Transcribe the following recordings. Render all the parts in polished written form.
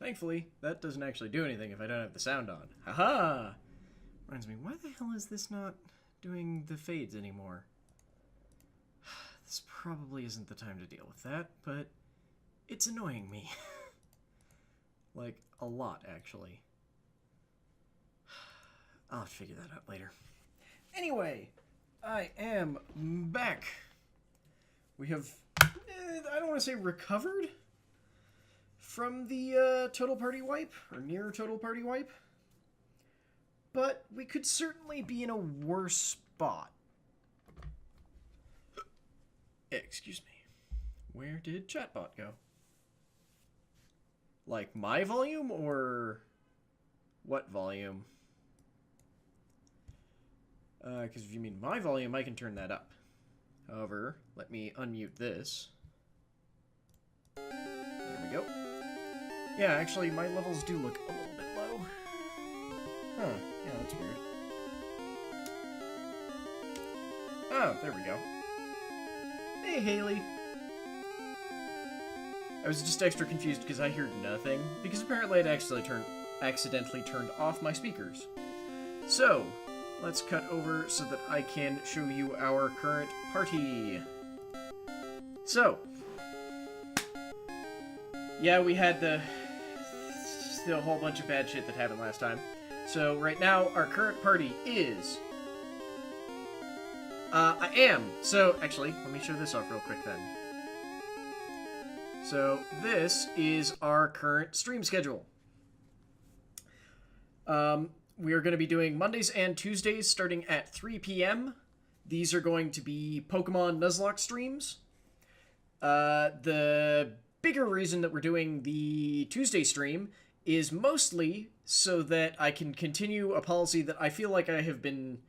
Thankfully, that doesn't actually do anything if I don't have the sound on. Haha! Reminds me, why the hell is this not doing the fades anymore? This probably isn't the time to deal with that, but it's annoying me. Like, a lot, actually. I'll figure that out later. Anyway, I am back. We have, I don't want to say recovered from the total party wipe, or near total party wipe, but we could certainly be in a worse spot. Excuse me. Where did chatbot go? Like my volume, or what volume? Because if you mean my volume, I can turn that up. However, let me unmute this. There we go. Yeah, actually, my levels do look a little bit low. Huh, yeah, that's weird. Oh, there we go. Hey, Haley. I was just extra confused because I heard nothing, because apparently I'd accidentally turned off my speakers. So, let's cut over so that I can show you our current party. So, yeah, we had the whole bunch of bad shit that happened last time. So, right now, our current party is... So, actually, let me show this off real quick then. So, this is our current stream schedule. We are going to be doing Mondays and Tuesdays starting at 3 p.m. These are going to be Pokemon Nuzlocke streams. The bigger reason that we're doing the Tuesday stream is mostly so that I can continue a policy that I feel like I have been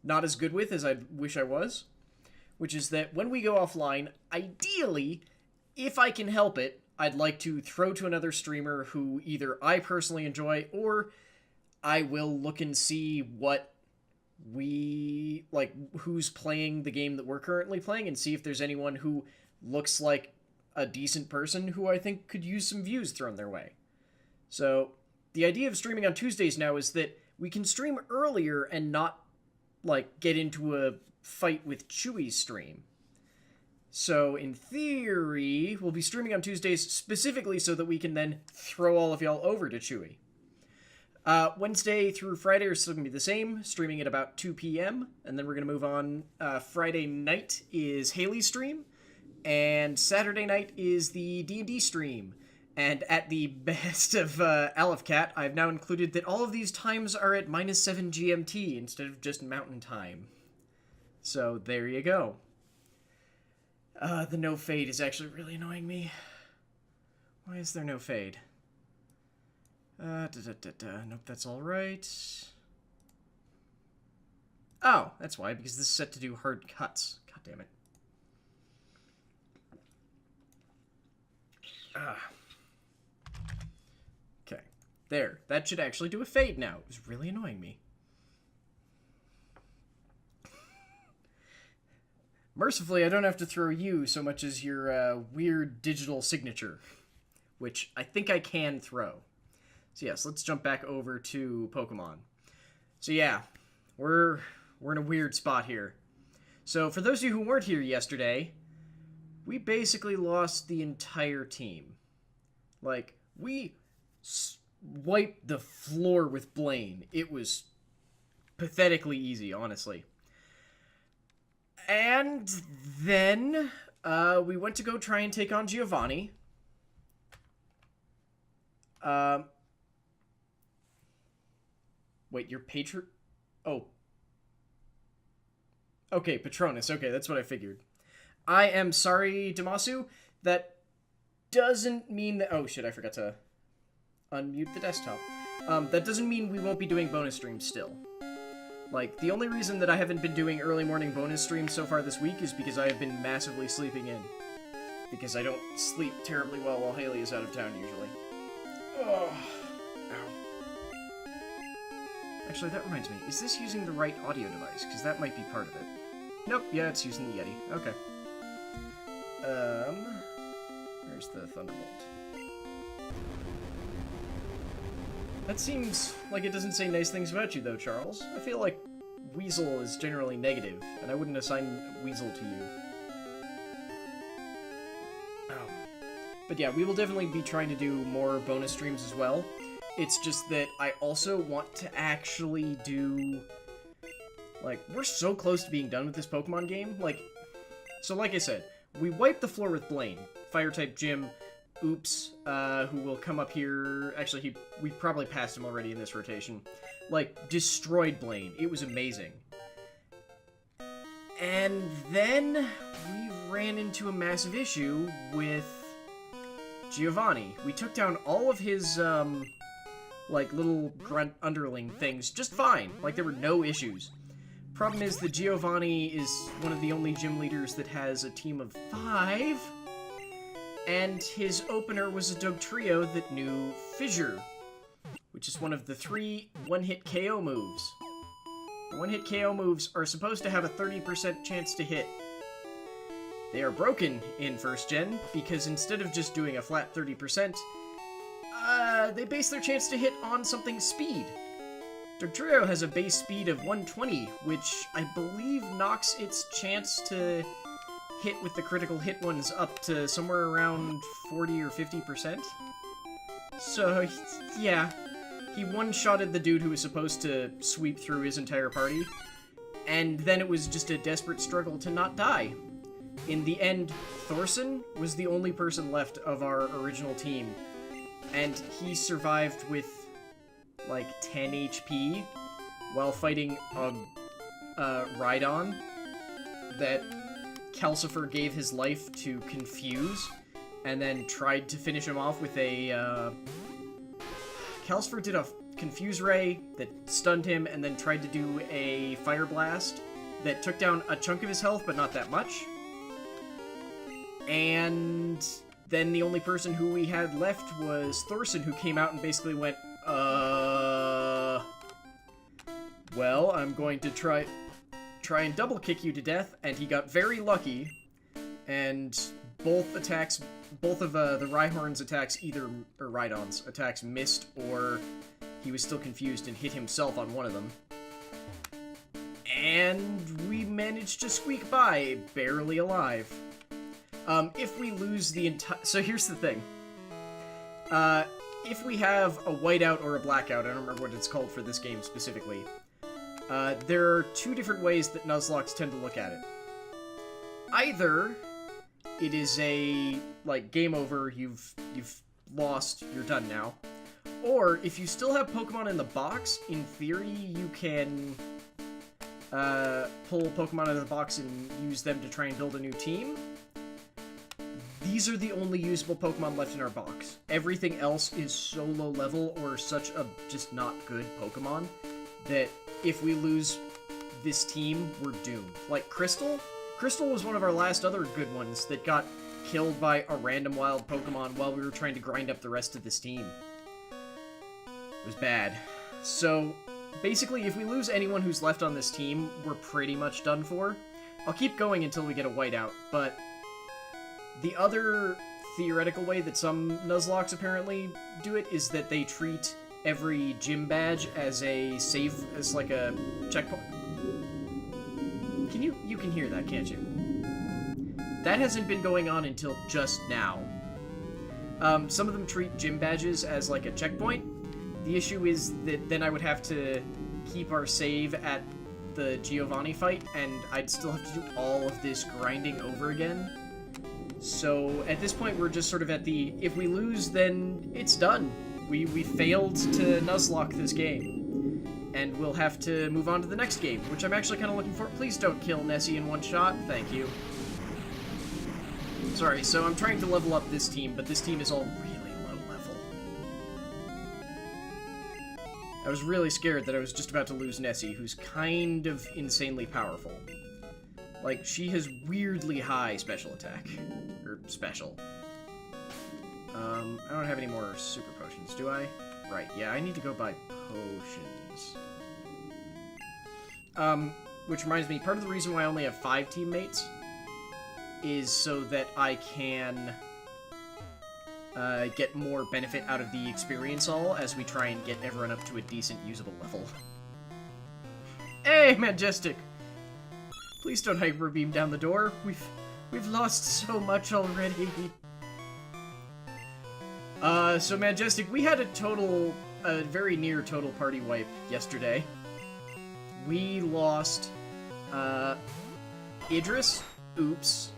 not as good with as I wish I was, which is that when we go offline, ideally, if I can help it, I'd like to throw to another streamer who either I personally enjoy, or I will look and see what who's playing the game that we're currently playing, and see if there's anyone who looks like a decent person who I think could use some views thrown their way. So, the idea of streaming on Tuesdays now is that we can stream earlier and not, get into a fight with Chewy's stream. So, in theory, we'll be streaming on Tuesdays specifically so that we can then throw all of y'all over to Chewy. Wednesday through Friday are still going to be the same, streaming at about 2 p.m., and then we're going to move on. Friday night is Haley's stream, and Saturday night is the D&D stream. And at the behest of Aleph-Cat, I've now included that all of these times are at -7 GMT instead of just Mountain Time. So, there you go. The no fade is actually really annoying me. Why is there no fade? Nope, that's alright. Oh, that's why, because this is set to do hard cuts. God damn it. Okay, there. That should actually do a fade now. It was really annoying me. Mercifully, I don't have to throw you so much as your weird digital signature, which I think I can throw. So yes, let's jump back over to Pokemon. So yeah, we're in a weird spot here. So for those of you who weren't here yesterday, we basically lost the entire team. Like, we wiped the floor with Blaine. It was pathetically easy, honestly. And then we went to go try and take on Giovanni. Wait, your patron... Oh. Okay, Patronus. Okay, that's what I figured. I am sorry, Damasu. That doesn't mean that... Oh, shit, I forgot to unmute the desktop. That doesn't mean we won't be doing bonus streams still. Like, the only reason that I haven't been doing early morning bonus streams so far this week is because I have been massively sleeping in. Because I don't sleep terribly well while Haley is out of town, usually. Oh. Actually, that reminds me. Is this using the right audio device? Because that might be part of it. Nope, yeah, it's using the Yeti. Okay. Where's the Thunderbolt? That seems like it doesn't say nice things about you, though, Charles. I feel like Weasel is generally negative, and I wouldn't assign Weasel to you. But yeah, we will definitely be trying to do more bonus streams as well. It's just that I also want to actually do... Like, we're so close to being done with this Pokemon game. Like, so like I said, we wiped the floor with Blaine. Fire-type gym, Oops, who will come up here... Actually, we probably passed him already in this rotation. Like, destroyed Blaine. It was amazing. And then we ran into a massive issue with Giovanni. We took down all of his, like, little grunt underling things just fine. Like, there were no issues. Problem is that Giovanni is one of the only gym leaders that has a team of 5, and his opener was a Dugtrio that knew Fissure, which is one of the 3 one-hit KO moves. The one-hit KO moves are supposed to have a 30% chance to hit. They are broken in 1st Gen, because instead of just doing a flat 30%, they base their chance to hit on something speed. Dugtrio has a base speed of 120, which I believe knocks its chance to hit with the critical hit ones up to somewhere around 40 or 50%. So, yeah, he one-shotted the dude who was supposed to sweep through his entire party, and then it was just a desperate struggle to not die. In the end, Thorson was the only person left of our original team, and he survived with like 10 HP while fighting a Rhydon that Calcifer gave his life to confuse, and then tried to finish him off with a Calcifer did a Confuse Ray that stunned him, and then tried to do a Fire Blast that took down a chunk of his health, but not that much. And then the only person who we had left was Thorson, who came out and basically went, well, I'm going to try and double kick you to death, and he got very lucky, and both of the Rhyhorn's attacks, or Rhydon's attacks, missed, or he was still confused and hit himself on one of them. And we managed to squeak by, barely alive. If we lose the entire... So here's the thing. If we have a whiteout or a blackout, I don't remember what it's called for this game specifically, there are 2 different ways that Nuzlocks tend to look at it. Either it is a, like, game over, you've lost, you're done now. Or, if you still have Pokemon in the box, in theory, you can pull Pokemon out of the box and use them to try and build a new team. These are the only usable Pokemon left in our box. Everything else is so low level or such a just not good Pokemon that if we lose this team, we're doomed. Like Crystal? Crystal was one of our last other good ones that got killed by a random wild Pokemon while we were trying to grind up the rest of this team. It was bad. So, basically, if we lose anyone who's left on this team, we're pretty much done for. I'll keep going until we get a whiteout, but the other theoretical way that some Nuzlocks apparently do it is that they treat every gym badge as a as like a checkpoint. You can hear that, can't you? That hasn't been going on until just now. Some of them treat gym badges as like a checkpoint. The issue is that then I would have to keep our save at the Giovanni fight, and I'd still have to do all of this grinding over again. So, at this point, we're just sort of at the, if we lose, then it's done. We failed to Nuzlocke this game. And we'll have to move on to the next game, which I'm actually kind of looking for. Please don't kill Nessie in one shot. Thank you. Sorry, so I'm trying to level up this team, but this team is all really low level. I was really scared that I was just about to lose Nessie, who's kind of insanely powerful. Like, she has weirdly high special attack. Or special. I don't have any more super potions, do I? Right, yeah, I need to go buy potions. Which reminds me, part of the reason why I only have 5 teammates is so that I can get more benefit out of the experience all as we try and get everyone up to a decent usable level. Hey, Majestic! Please don't hyper beam down the door. We've lost so much already. So Majestic, we had a very near total party wipe yesterday. We lost, Idris, Oops,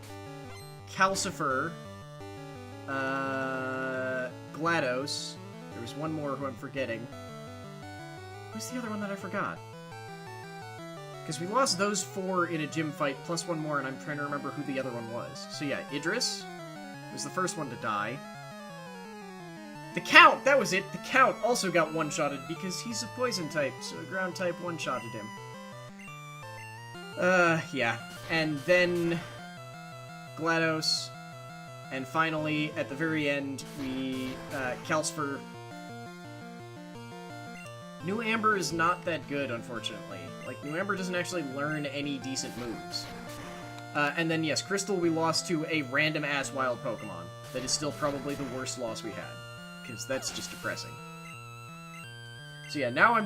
Calcifer, GLaDOS. There was one more who I'm forgetting. Who's the other one that I forgot? Because we lost those 4 in a gym fight, plus one more, and I'm trying to remember who the other one was. So yeah, Idris was the first one to die. The Count! That was it! The Count also got one-shotted because he's a poison type, so a ground type one-shotted him. Yeah. And then GLaDOS. And finally, at the very end, we, Calcifer. New Amber is not that good, unfortunately. Like, New Amber doesn't actually learn any decent moves. And then, yes, Crystal we lost to a random-ass wild Pokemon. That is still probably the worst loss we had. Because that's just depressing. So yeah, now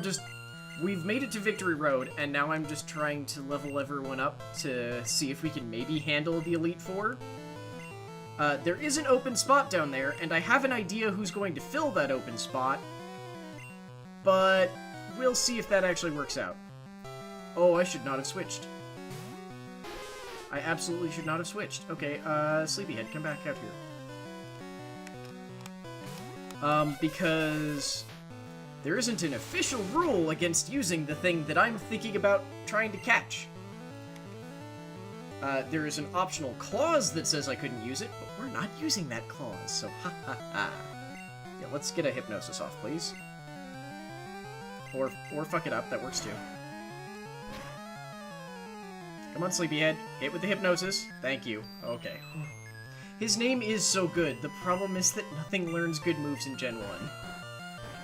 we've made it to Victory Road, and now I'm just trying to level everyone up to see if we can maybe handle the Elite Four. There is an open spot down there, and I have an idea who's going to fill that open spot, but we'll see if that actually works out. Oh, I should not have switched. I absolutely should not have switched. Okay, Sleepyhead, come back out here. Because there isn't an official rule against using the thing that I'm thinking about trying to catch. There is an optional clause that says I couldn't use it, but we're not using that clause, so ha ha ha. Yeah, let's get a Hypnosis off, please. Or fuck it up, that works too. Come on, Sleepyhead. Hit with the Hypnosis. Thank you. Okay. His name is so good. The problem is that nothing learns good moves in Gen 1.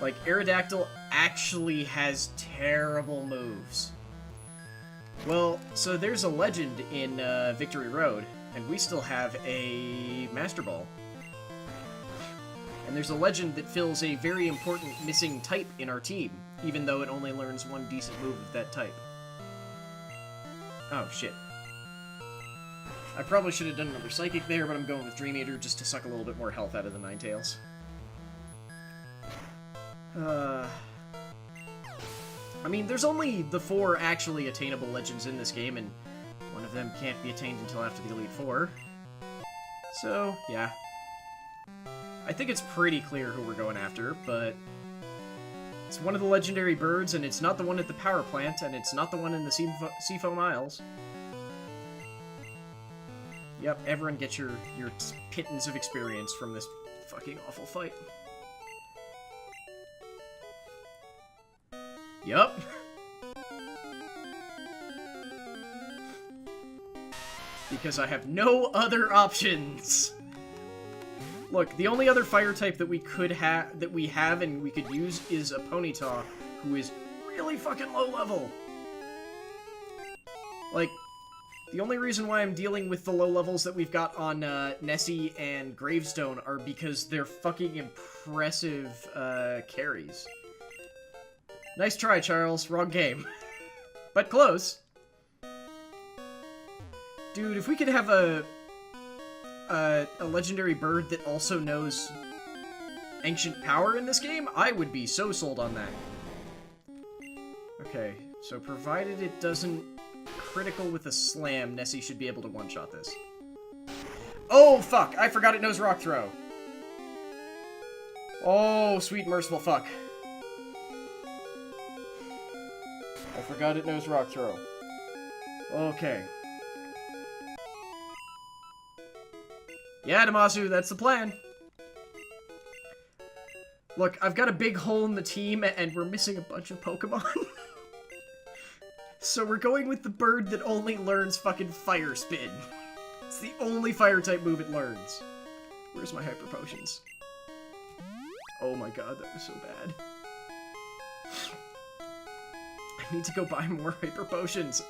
Like, Aerodactyl actually has terrible moves. Well, so there's a legend in Victory Road, and we still have a Master Ball. And there's a legend that fills a very important missing type in our team, even though it only learns one decent move of that type. Oh, shit. I probably should have done another Psychic there, but I'm going with Dream Eater just to suck a little bit more health out of the Ninetales. I mean, there's only the 4 actually attainable legends in this game, and one of them can't be attained until after the Elite Four. So, yeah. I think it's pretty clear who we're going after, but it's one of the legendary birds, and it's not the one at the power plant, and it's not the one in the Seafoam Isles. Yep, everyone gets your pittance of experience from this fucking awful fight. Yup. Because I have no other options. Look, the only other fire type that we have and we could use is a Ponyta, who is really fucking low level. Like, the only reason why I'm dealing with the low levels that we've got on Nessie and Gravestone are because they're fucking impressive carries. Nice try, Charles. Wrong game. But close. Dude, if we could have a legendary bird that also knows Ancient Power in this game, I would be so sold on that. Okay, so provided it doesn't critical with a slam, Nessie should be able to one-shot this. Oh, fuck! I forgot it knows Rock Throw. Oh, sweet merciful fuck. I forgot it knows Rock Throw. Okay. Yeah, Damasu, that's the plan. Look, I've got a big hole in the team, and we're missing a bunch of Pokemon. So we're going with the bird that only learns fucking Fire Spin. It's the only Fire-type move it learns. Where's my Hyper Potions? Oh my god, that was so bad. I need to go buy more Hyper Potions.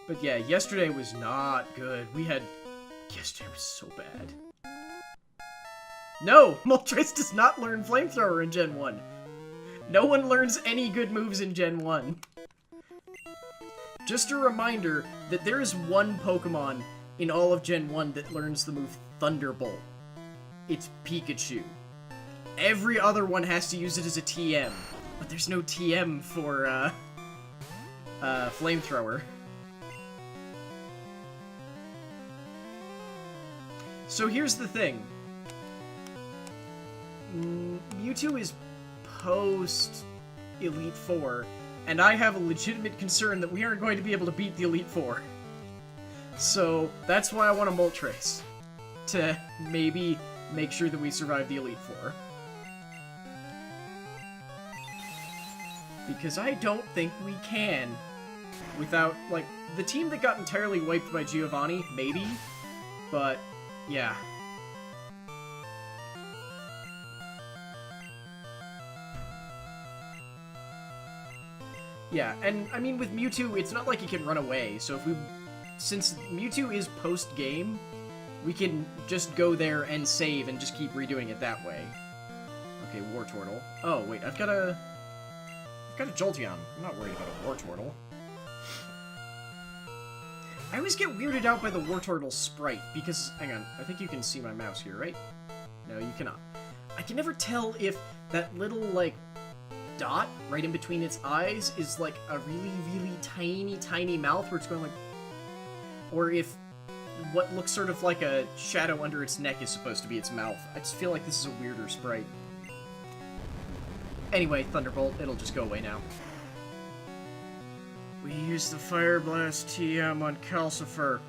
But yeah, yesterday was not good. Yesterday was so bad. No! Moltres does not learn Flamethrower in Gen 1. No one learns any good moves in Gen 1. Just a reminder that there is one Pokemon in all of Gen 1 that learns the move Thunderbolt. It's Pikachu. Every other one has to use it as a TM, but there's no TM for, Flamethrower. So here's the thing. Mewtwo is post Elite Four, and I have a legitimate concern that we aren't going to be able to beat the Elite Four. So that's why I want a Moltres, to maybe make sure that we survive the Elite Four. Because I don't think we can without, like, the team that got entirely wiped by Giovanni, maybe, but yeah. Yeah, and I mean, with Mewtwo, it's not like he can run away, so since Mewtwo is post-game, we can just go there and save and just keep redoing it that way. Okay, Wartortle. Oh, wait, I've got a Jolteon. I'm not worried about a Wartortle. I always get weirded out by the Wartortle sprite, because, hang on, I think you can see my mouse here, right? No, you cannot. I can never tell if that little, like, dot right in between its eyes is like a really, really tiny mouth where it's going like... Or if what looks sort of like a shadow under its neck is supposed to be its mouth. I just feel like this is a weirder sprite. Anyway, Thunderbolt, it'll just go away now. We used the Fire Blast TM on Calcifer.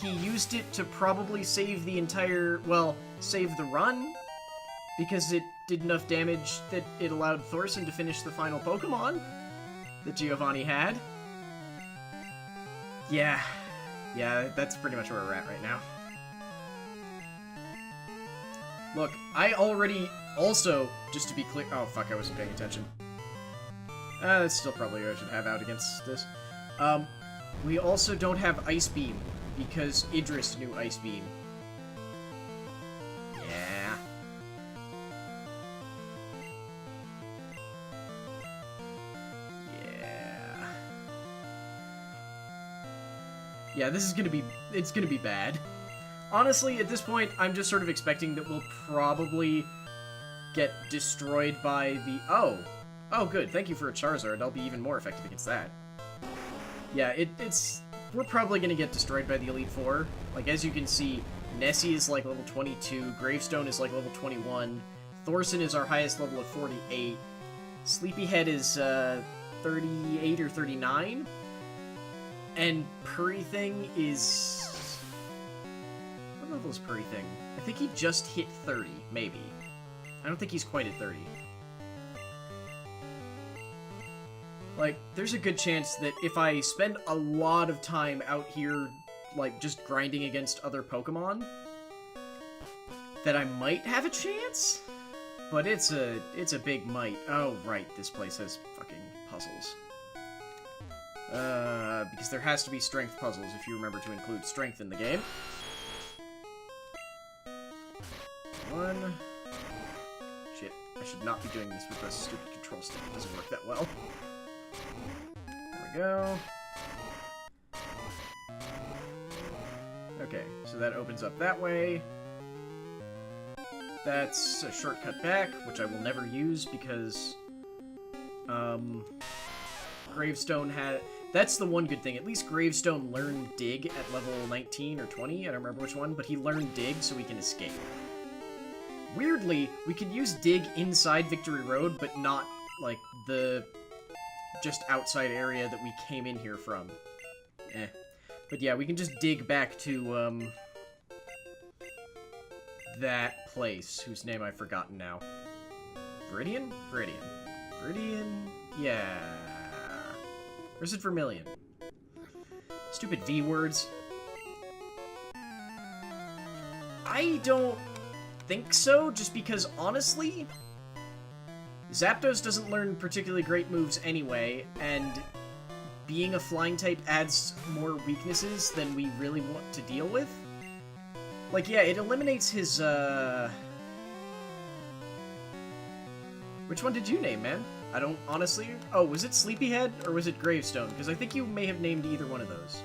He used it to probably save the entire... well, save the run? Because it did enough damage that it allowed Thorson to finish the final Pokemon that Giovanni had. Yeah, that's pretty much where we're at right now. Look, I already also, just to be clear... oh, fuck, I wasn't paying attention. That's still probably what I should have out against this. We also don't have Ice Beam, because Idris knew Ice Beam. Yeah, this is it's gonna be bad. Honestly, at this point, I'm just sort of expecting that we'll probably get destroyed by the... Oh, good, thank you for a Charizard. I'll be even more effective against that. Yeah, we're probably gonna get destroyed by the Elite Four. Like, as you can see, Nessie is like level 22, Gravestone is like level 21, Thorson is our highest level at 48, Sleepyhead is 38 or 39, and Purrything is... what level is Purrything? I think he just hit 30, maybe. I don't think he's quite at 30. Like, there's a good chance that if I spend a lot of time out here, like, just grinding against other Pokemon, that I might have a chance? But it's a big might. Oh, right, this place has fucking puzzles. Because there has to be strength puzzles if you remember to include strength in the game. One. Shit, I should not be doing this with a stupid control stick. It doesn't work that well. There we go. Okay, so that opens up that way. That's a shortcut back, which I will never use because, Gravestone had... that's the one good thing. At least Gravestone learned Dig at level 19 or 20, I don't remember which one, but he learned Dig so we can escape. Weirdly, we could use Dig inside Victory Road, but not, like, the just outside area that we came in here from. But yeah, we can just dig back to, that place, whose name I've forgotten now. Viridian? Viridian? Yeah. Or is it Vermilion? Stupid V words. I don't think so, just because, honestly, Zapdos doesn't learn particularly great moves anyway, and being a flying type adds more weaknesses than we really want to deal with. Like, yeah, it eliminates his, Which one did you name, man? I don't, honestly... Oh, was it Sleepyhead, or was it Gravestone? Because I think you may have named either one of those.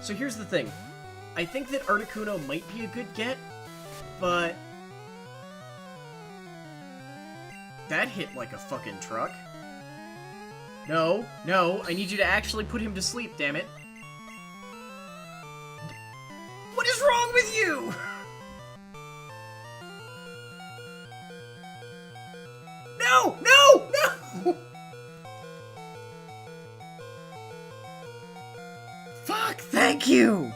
So here's the thing. I think that Articuno might be a good get, but... That hit like a fucking truck. No, no, I need you to actually put him to sleep, damn it. What is wrong with you? No! No! No! Fuck, thank you!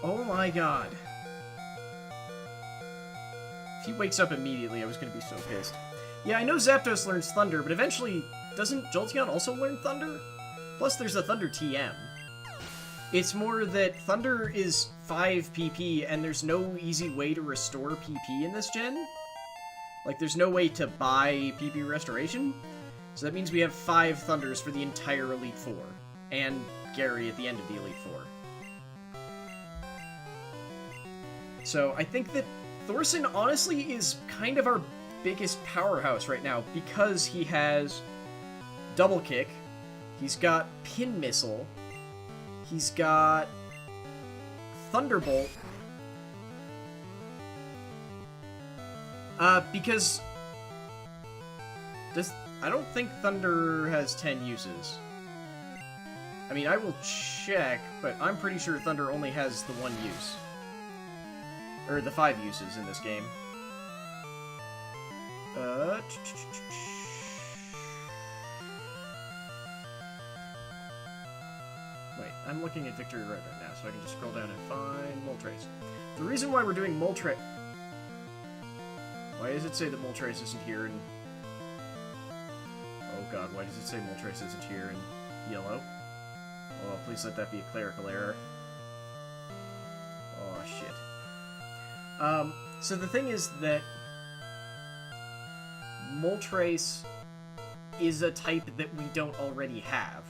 Oh my god. If he wakes up immediately, I was gonna be so pissed. Yeah, I know Zapdos learns Thunder, but eventually, doesn't Jolteon also learn Thunder? Plus, there's a Thunder TM. It's more that Thunder is 5 PP, and there's no easy way to restore PP in this gen. Like, there's no way to buy PP restoration. So that means we have 5 Thunders for the entire Elite Four. And Gary at the end of the Elite Four. So I think that Thorson, honestly, is kind of our biggest powerhouse right now, because he has Double Kick, he's got Pin Missile, he's got Thunderbolt, because I don't think Thunder has 10 uses. I mean, I will check, but I'm pretty sure Thunder only has the 1 use. Or the 5 uses in this game. Wait, I'm looking at Victory Road right now, so I can just scroll down and find Moltres. The reason why we're doing Moltres... Why does it say that Moltres isn't here in... Oh god, why does it say Moltres isn't here in yellow? Oh, please let that be a clerical error. Oh, shit. So the thing is that Moltres is a type that we don't already have.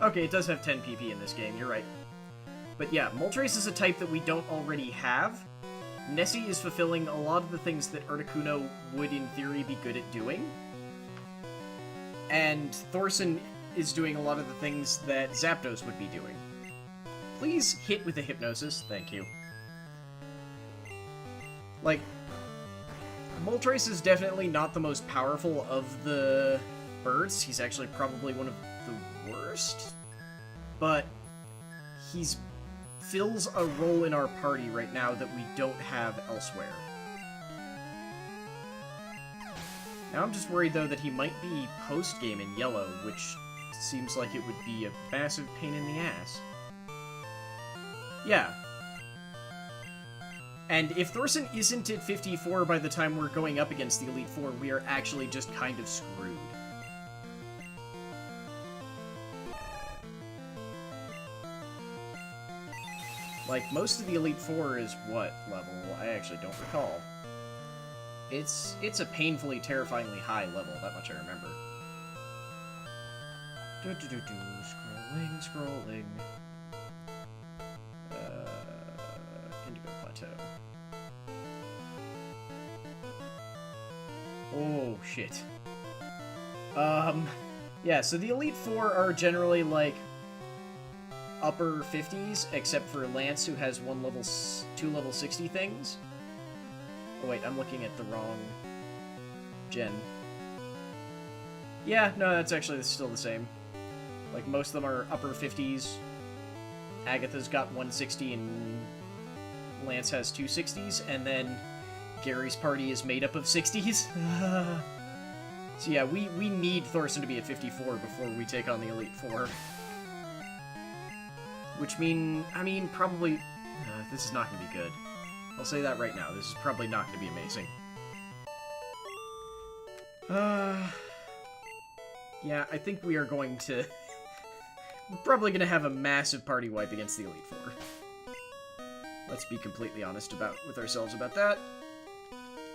Okay, it does have 10 PP in this game, you're right. But yeah, Moltres is a type that we don't already have. Nessie is fulfilling a lot of the things that Articuno would, in theory, be good at doing. And Thorson is doing a lot of the things that Zapdos would be doing. Please hit with a Hypnosis, thank you. Like, Moltres is definitely not the most powerful of the birds. He's actually probably one of the worst. But he's fills a role in our party right now that we don't have elsewhere. Now I'm just worried, though, that he might be post-game in yellow, which seems like it would be a massive pain in the ass. Yeah. And if Thorson isn't at 54 by the time we're going up against the Elite Four, we are actually just kind of screwed. Like, most of the Elite Four is what level? I actually don't recall. It's a painfully, terrifyingly high level, that much I remember. Scrolling, scrolling. Indigo Plateau. Oh, shit. Yeah, so the Elite Four are generally, like, upper 50s, except for Lance, who has 2 level 60 things. Oh wait, I'm looking at the wrong gen. Yeah, no, that's actually still the same. Like, most of them are upper 50s. Agatha's got 160 and Lance has 260s, and then Gary's party is made up of 60s. So yeah, we need Thorson to be at 54 before we take on the Elite Four. Which probably... this is not going to be good. I'll say that right now. This is probably not going to be amazing. Yeah, I think we are going to... We're probably going to have a massive party wipe against the Elite Four. Let's be completely honest with ourselves about that.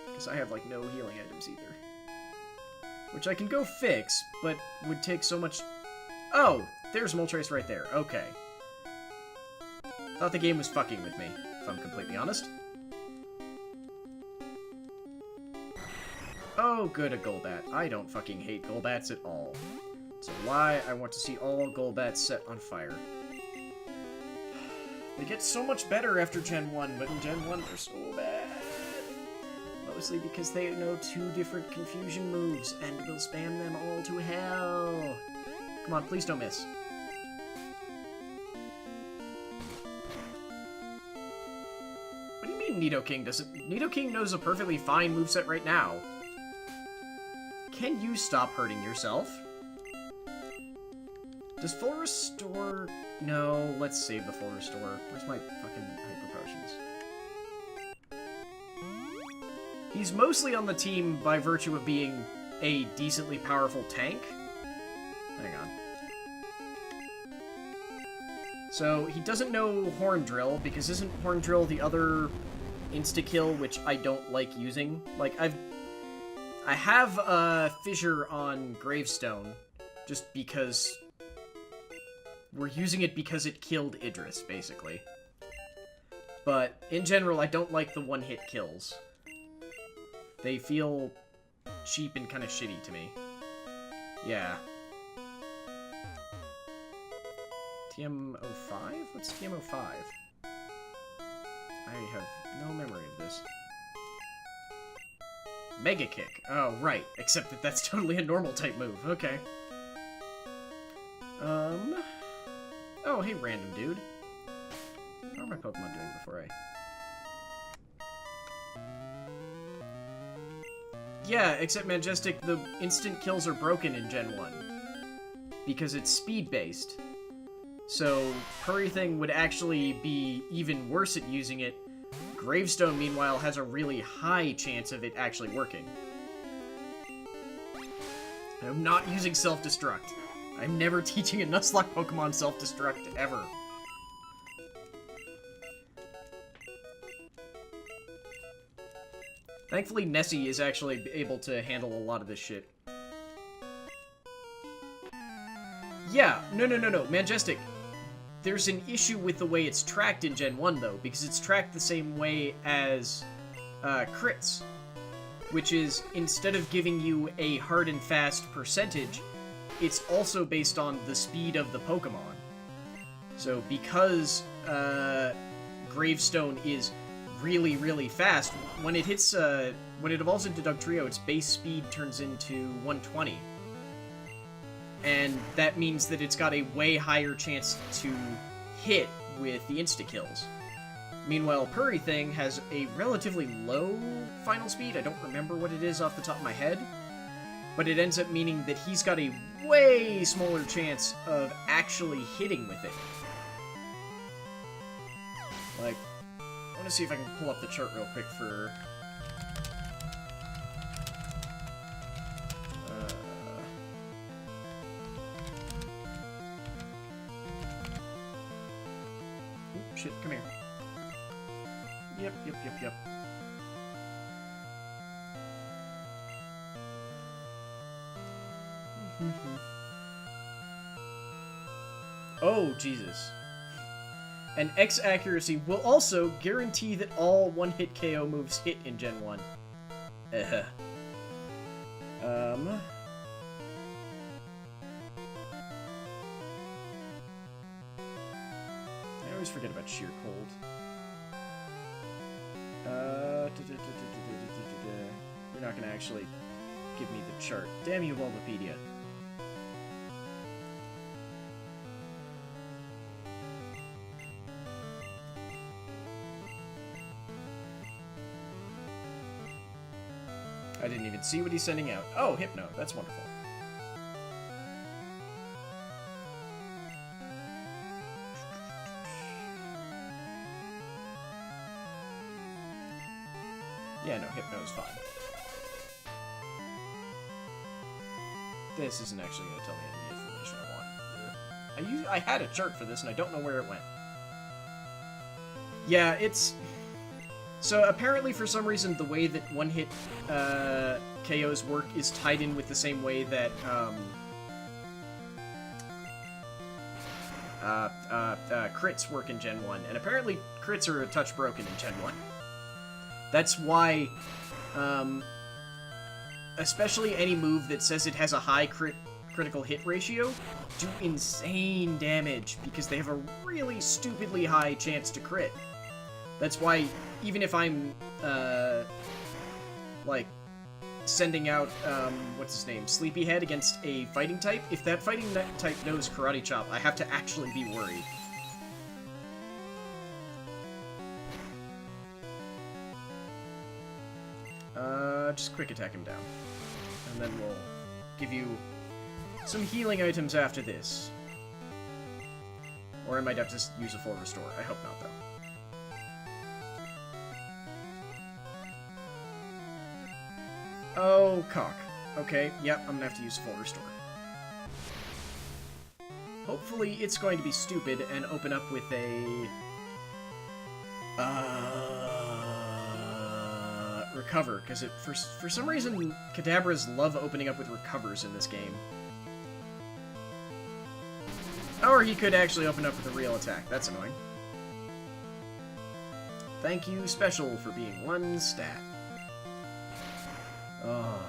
Because I have, like, no healing items either. Which I can go fix, but would take so much... Oh! There's Moltres right there. Okay. Thought the game was fucking with me, if I'm completely honest. Oh, good, a Golbat. I don't fucking hate Golbats at all. So why I want to see all Golbats set on fire. They get so much better after Gen 1, but in Gen 1 they're so bad. Mostly because they know 2 different confusion moves, and will spam them all to hell. Come on, please don't miss. What do you mean Nidoking doesn't... Nidoking knows a perfectly fine moveset right now. Can you stop hurting yourself? Does full restore... No, let's save the full restore. Where's my fucking hyper potions? He's mostly on the team by virtue of being a decently powerful tank. Hang on. So, he doesn't know Horn Drill, because isn't Horn Drill the other insta-kill, which I don't like using? Like, I have a Fissure on Gravestone, just because... We're using it because it killed Idris, basically. But, in general, I don't like the one-hit kills. They feel cheap and kind of shitty to me. Yeah. TM05? What's TM05? I have no memory of this. Mega Kick. Oh, right. Except that that's totally a normal type move. Okay. Oh, hey, random dude. How are my Pokemon doing before I... Yeah, except Majestic, the instant kills are broken in Gen 1. Because it's speed-based. So, Purrything would actually be even worse at using it. Gravestone, meanwhile, has a really high chance of it actually working. I'm not using Self-Destruct. I'm never teaching a Nuzlocke Pokemon self-destruct, ever. Thankfully, Nessie is actually able to handle a lot of this shit. Yeah, no, Majestic. There's an issue with the way it's tracked in Gen 1, though, because it's tracked the same way as crits. Which is, instead of giving you a hard and fast percentage, it's also based on the speed of the Pokemon. So because Gravestone is really, really fast, when it hits, when it evolves into Dugtrio, its base speed turns into 120. And that means that it's got a way higher chance to hit with the insta-kills. Meanwhile, Purrything has a relatively low final speed. I don't remember what it is off the top of my head. But it ends up meaning that he's got a way smaller chance of actually hitting with it. Like, I want to see if I can pull up the chart real quick for... Oop, shit, come here. Yep. Oh, Jesus. And X accuracy will also guarantee that all one-hit KO moves hit in Gen 1. I always forget about Sheer Cold. You're not gonna actually give me the chart. Damn you, Bulbapedia. I didn't even see what he's sending out. Oh, Hypno. That's wonderful. Yeah, no, Hypno's fine. This isn't actually going to tell me any information I want. I had a chart for this, and I don't know where it went. Yeah, it's... So apparently for some reason the way that one-hit KOs work is tied in with the same way that crits work in Gen 1. And apparently crits are a touch broken in Gen 1. That's why, especially any move that says it has a high critical hit ratio, do insane damage because they have a really stupidly high chance to crit. That's why, even if I'm, like, sending out, what's his name, Sleepyhead against a fighting type, if that fighting type knows Karate Chop, I have to actually be worried. Just quick attack him down. And then we'll give you some healing items after this. Or I might have to use a full restore. I hope not, though. Oh, cock. Okay, yep, I'm gonna have to use a full restore. Hopefully it's going to be stupid and open up with a... recover, because for some reason, Kadabras love opening up with recovers in this game. Or he could actually open up with a real attack. That's annoying. Thank you, Special, for being one stat. Oh.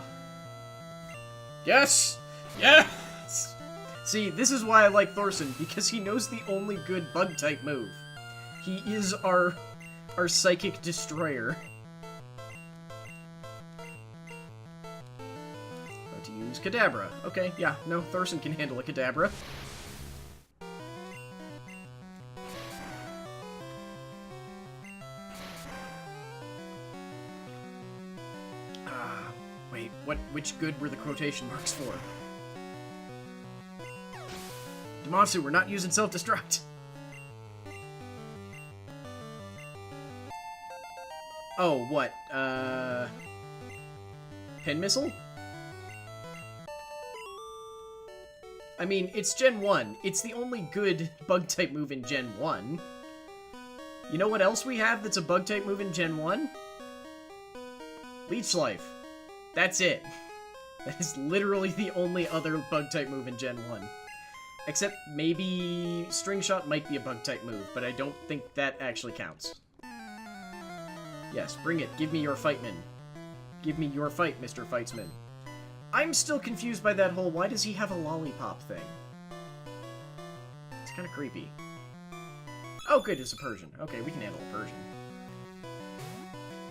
Yes! Yes! See, this is why I like Thorson, because he knows the only good bug-type move. He is our psychic destroyer. But to use Kadabra. Okay, yeah, no, Thorson can handle a Kadabra. Wait, which good were the quotation marks for? Demonsu, we're not using self-destruct. Oh, what? Pin missile? I mean, it's Gen 1. It's the only good bug-type move in Gen 1. You know what else we have that's a bug-type move in Gen 1? Leech Life. That's it. That is literally the only other bug-type move in Gen 1. Except maybe String Shot might be a bug-type move, but I don't think that actually counts. Yes, bring it. Give me your fightman. Give me your fight, Mr. Fightsman. I'm still confused by that whole why does he have a lollipop thing? It's kind of creepy. Oh, good, it's a Persian. Okay, we can handle a Persian.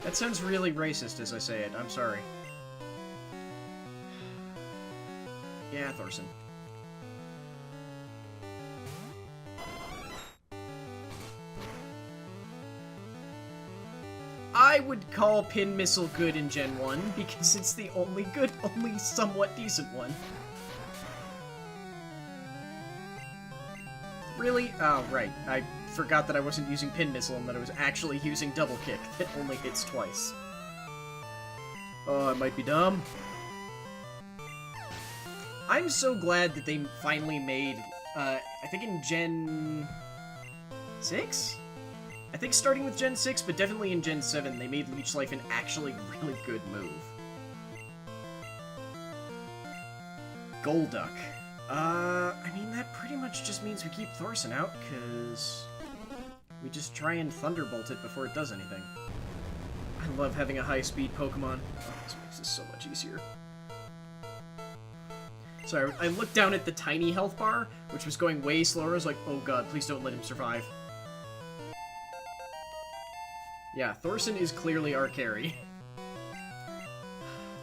That sounds really racist as I say it. I'm sorry. Yeah, Thorson. I would call Pin Missile good in Gen 1, because it's the only good, only somewhat decent one. Really? Oh, right. I forgot that I wasn't using Pin Missile and that I was actually using Double Kick that only hits twice. Oh, I might be dumb. I'm so glad that they finally made, I think in Gen 6? I think starting with Gen 6, but definitely in Gen 7, they made Leech Life an actually really good move. Golduck. I mean, that pretty much just means we keep Thorson out, because we just try and Thunderbolt it before it does anything. I love having a high-speed Pokemon. Oh, this makes this so much easier. So I looked down at the tiny health bar, which was going way slower. I was like, oh god, please don't let him survive. Yeah, Thorson is clearly our carry.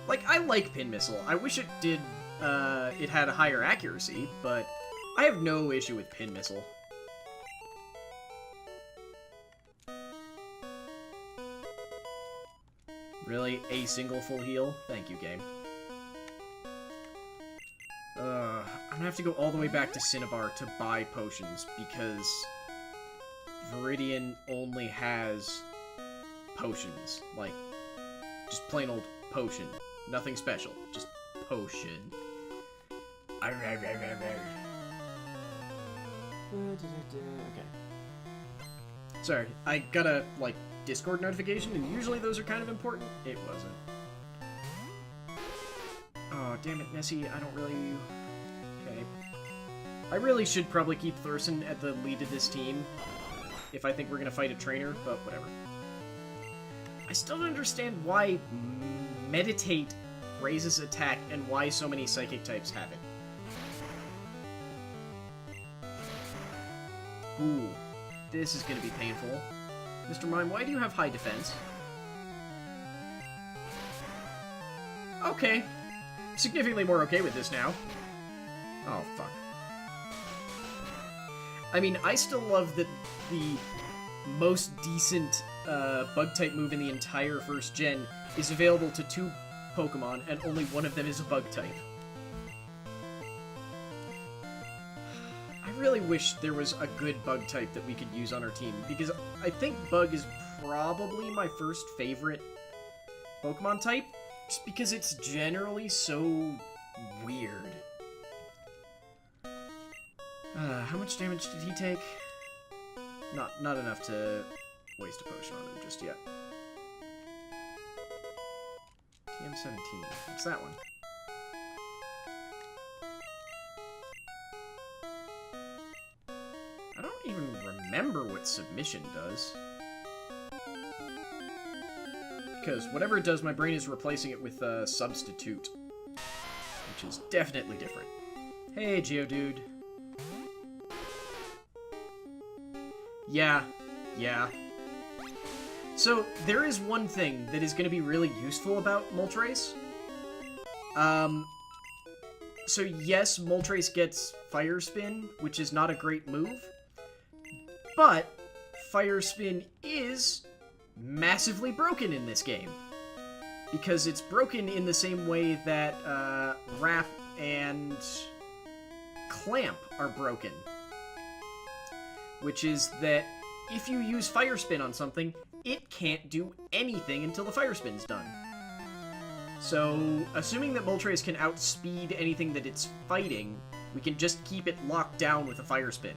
Like, I like Pin Missile. I wish it did, it had a higher accuracy, but I have no issue with Pin Missile. Really? A single full heal? Thank you, game. I'm gonna have to go all the way back to Cinnabar to buy potions, because Viridian only has potions. Like, just plain old potion. Nothing special. Just potion. Okay. Sorry, I got a, like, Discord notification, and usually those are kind of important. It wasn't. Oh, damn it, Nessie, I don't really... Okay. I really should probably keep Thorson at the lead of this team if I think we're gonna fight a trainer, but whatever. I still don't understand why Meditate raises attack and why so many Psychic types have it. Ooh, this is gonna be painful. Mr. Mime, why do you have high defense? Okay. Significantly more okay with this now. Oh, fuck. I mean, I still love that the most decent Bug-type move in the entire first gen is available to 2 Pokemon, and only one of them is a Bug-type. I really wish there was a good Bug-type that we could use on our team, because I think Bug is probably my first favorite Pokemon type, just because it's generally so weird. How much damage did he take? Not enough to waste a potion on him just yet. TM17. What's that one? I don't even remember what Submission does. Because whatever it does, my brain is replacing it with Substitute. Which is definitely different. Hey, Geodude. Yeah. So, there is one thing that is going to be really useful about Moltres. So yes, Moltres gets Fire Spin, which is not a great move. But, Fire Spin is massively broken in this game. Because it's broken in the same way that Wrap and Clamp are broken. Which is that if you use Fire Spin on something, it can't do anything until the Fire Spin's done. So, assuming that Moltres can outspeed anything that it's fighting, we can just keep it locked down with a Fire Spin.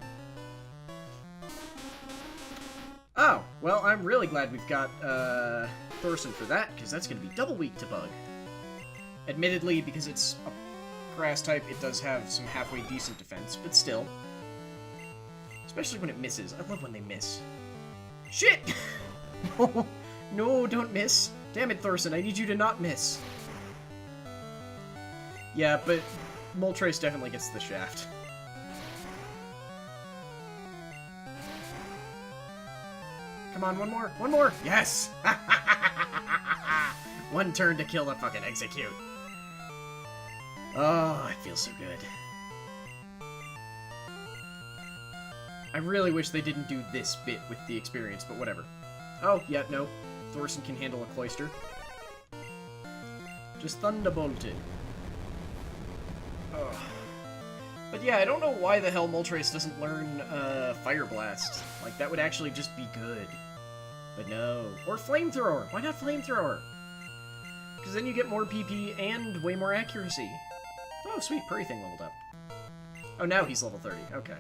Oh, well, I'm really glad we've got Thorson for that, because that's going to be double weak to Bug. Admittedly, because it's a grass type, it does have some halfway decent defense, but still. Especially when it misses. I love when they miss. Shit! No, don't miss. Damn it, Thorson, I need you to not miss. Yeah, but Moltres definitely gets the shaft. Come on, one more. One more! Yes! One turn to kill the fucking Execute. Oh, it feels so good. I really wish they didn't do this bit with the experience, but whatever. Oh, yeah, no. Thorson can handle a Cloyster. Just Thunderbolted. Ugh. But yeah, I don't know why the hell Moltres doesn't learn Fire Blast. Like, that would actually just be good. But no. Or Flamethrower! Why not Flamethrower? Because then you get more PP and way more accuracy. Oh, sweet, Purrything leveled up. Oh, now he's level 30. Okay.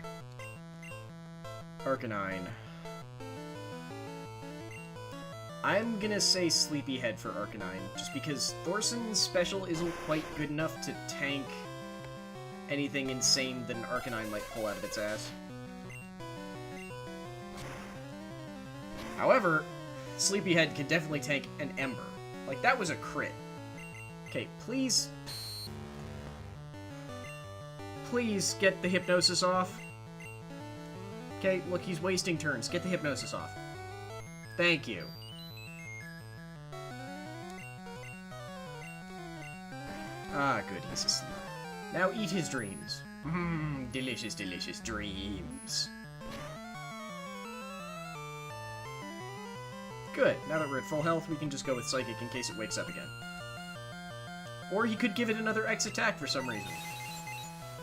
Arcanine. I'm gonna say Sleepyhead for Arcanine, just because Thorson's special isn't quite good enough to tank anything insane that an Arcanine might pull out of its ass. However, Sleepyhead can definitely tank an Ember. Like, that was a crit. Okay, please... Please get the Hypnosis off. Okay, look, he's wasting turns. Get the Hypnosis off. Thank you. Ah, good, he's asleep. Now eat his dreams. Mmm, delicious, delicious dreams. Good, now that we're at full health, we can just go with Psychic in case it wakes up again. Or he could give it another X attack for some reason.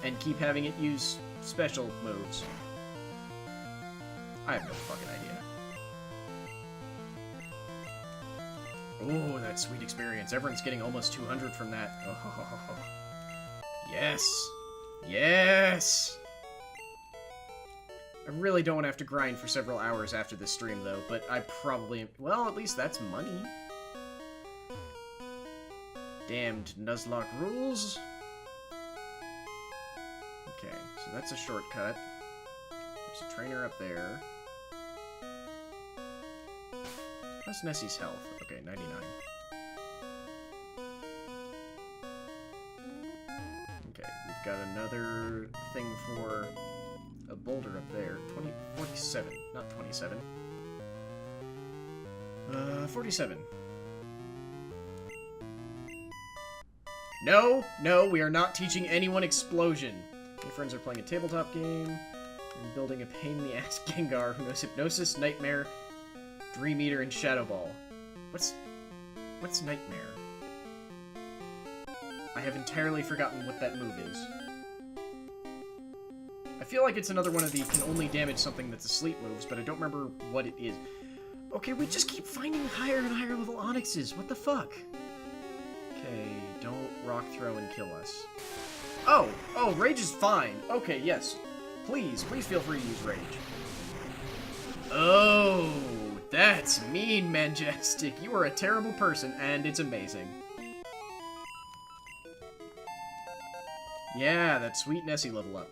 And keep having it use special moves. I have no fucking idea. Oh, that sweet experience. Everyone's getting almost 200 from that. Oh, yes! Yes! I really don't want to have to grind for several hours after this stream, though, but I probably... Well, at least that's money. Damned Nuzlocke rules. Okay, so that's a shortcut. There's a trainer up there. How's Nessie's health? Okay, 99. Okay, we've got another thing for a boulder up there. 47, not 27. 47. No, we are not teaching anyone explosion. My friends are playing a tabletop game and building a pain-in-the-ass Gengar who knows Hypnosis, Nightmare, Dream Eater, and Shadow Ball. What's Nightmare? I have entirely forgotten what that move is. I feel like it's another one of the can only damage something that's asleep moves, but I don't remember what it is. Okay, we just keep finding higher and higher level Onyxes. What the fuck? Okay, don't rock throw and kill us. Oh, Rage is fine. Okay, yes. Please feel free to use Rage. Oh, that's mean, Majestic. You are a terrible person, and it's amazing. Yeah, that sweet Nessie level up.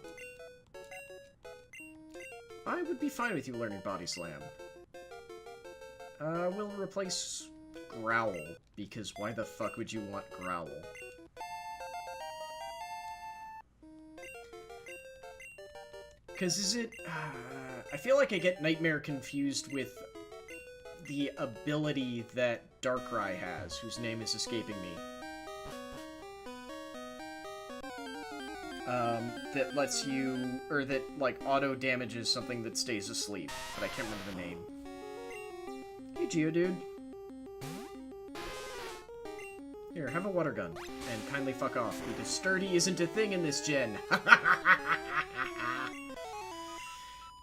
I would be fine with you learning Body Slam. We'll replace Growl, because why the fuck would you want Growl? Because is it... I feel like I get Nightmare confused with the ability that Darkrai has, whose name is escaping me. That lets you... or that, like, auto-damages something that stays asleep, but I can't remember the name. Hey, Geodude. Here, have a water gun, and kindly fuck off, because sturdy isn't a thing in this gen.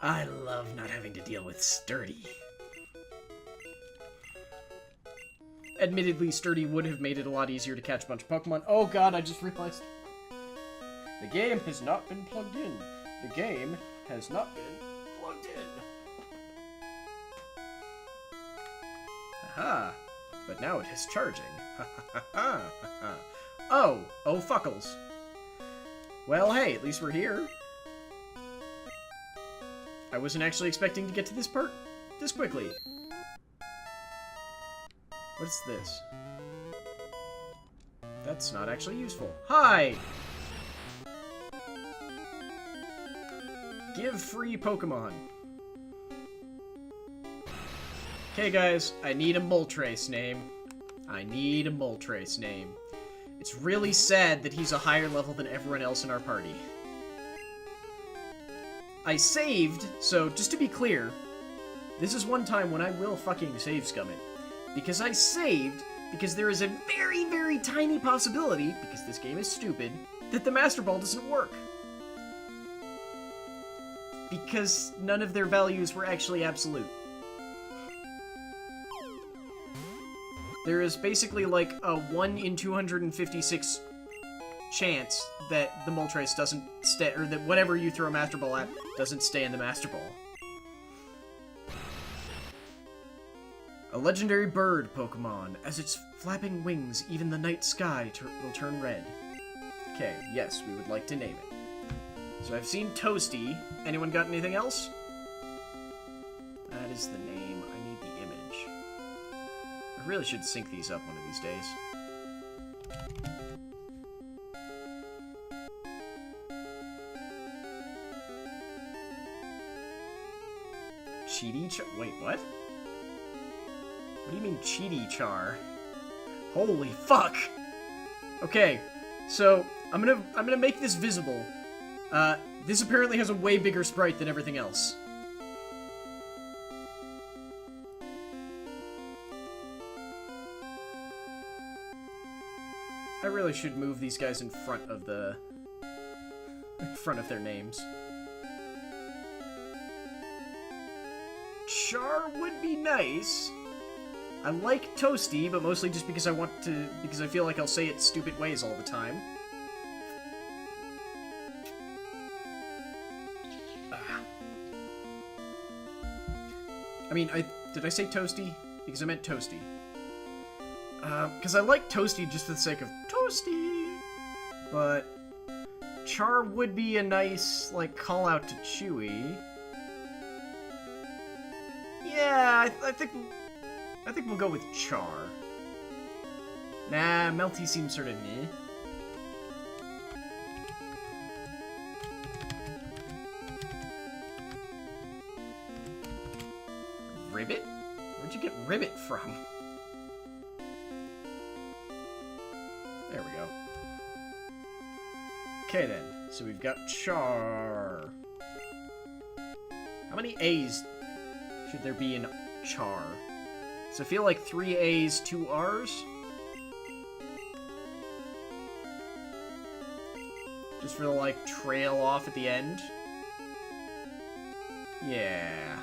I love not having to deal with sturdy. Admittedly, sturdy would have made it a lot easier to catch a bunch of Pokemon. Oh god, I just realized. The game has not been plugged in. The game has not been plugged in. Aha! But now it is charging. Oh fuckles. Well, hey, at least we're here. I wasn't actually expecting to get to this part this quickly. What's this? That's not actually useful. Hi! Give free Pokemon. Okay, guys, I need a Moltres name. I need a Moltres name. It's really sad that he's a higher level than everyone else in our party. I saved, so just to be clear, this is one time when I will fucking save scum it. Because I saved, because there is a very, very tiny possibility, because this game is stupid, that the Master Ball doesn't work. Because none of their values were actually absolute. There is basically like a 1 in 256 chance that the Moltres doesn't stay, or that whatever you throw a Master Ball at doesn't stay in the Master Ball. A legendary bird Pokemon. As its flapping wings, even the night sky will turn red. Okay, yes, we would like to name it. So I've seen Toasty. Anyone got anything else? That is the name. I need the image. I really should sync these up one of these days. Wait, what? What do you mean Cheaty-char? Holy fuck! Okay, so I'm gonna make this visible. This apparently has a way bigger sprite than everything else. I really should move these guys in front of their names. Char would be nice. I like Toasty, but mostly just because because I feel like I'll say it stupid ways all the time. I mean, did I say Toasty? Because I meant Toasty. Because I like Toasty just for the sake of Toasty. But Char would be a nice, like, call-out to Chewy. Yeah, I think we'll go with Char. Nah, Melty seems sort of meh. Ribbit? Where'd you get Ribbit from? There we go. Okay then, so we've got Char. How many A's should there be in Char? So I feel like 3 A's, 2 R's? Just for the, like, trail off at the end? Yeah.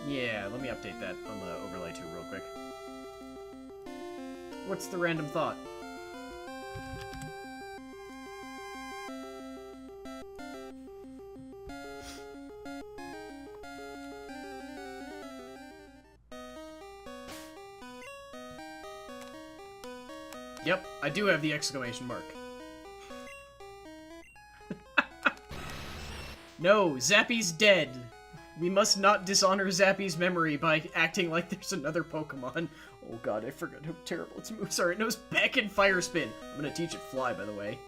Yeah, let me update that on the overlay too real quick. What's the random thought? Yep, I do have the exclamation mark. No, Zappy's dead. We must not dishonor Zappy's memory by acting like there's another Pokemon. Oh god, I forgot how terrible its moves are. It knows Peck and Fire Spin. I'm gonna teach it Fly, by the way.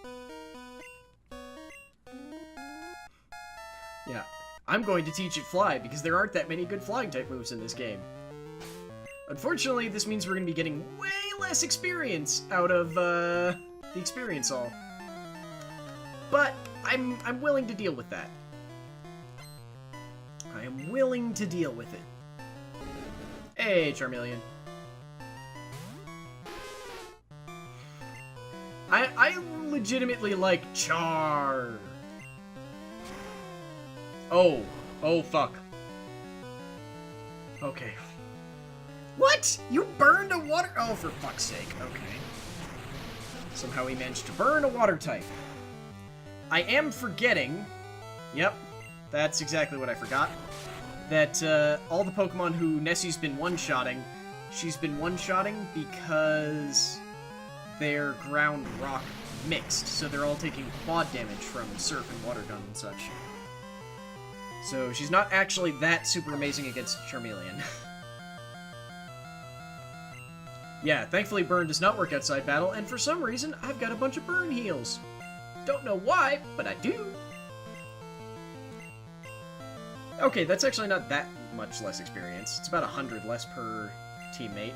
Yeah, I'm going to teach it Fly because there aren't that many good flying type moves in this game. Unfortunately, this means we're gonna be getting way less experience out of the experience all. But I'm willing to deal with that. I am willing to deal with it. Hey, Charmeleon. I legitimately like Char. Oh fuck. Okay. What? You burned a water... Oh, for fuck's sake. Okay. Somehow he managed to burn a water type. I am forgetting... Yep, that's exactly what I forgot. That all the Pokemon who Nessie's been one-shotting, she's been one-shotting because they're ground rock mixed, so they're all taking quad damage from Surf and Water Gun and such. So she's not actually that super amazing against Charmeleon. Yeah, thankfully Burn does not work outside battle, and for some reason, I've got a bunch of Burn heals. Don't know why, but I do. Okay, that's actually not that much less experience. It's about 100 less per teammate.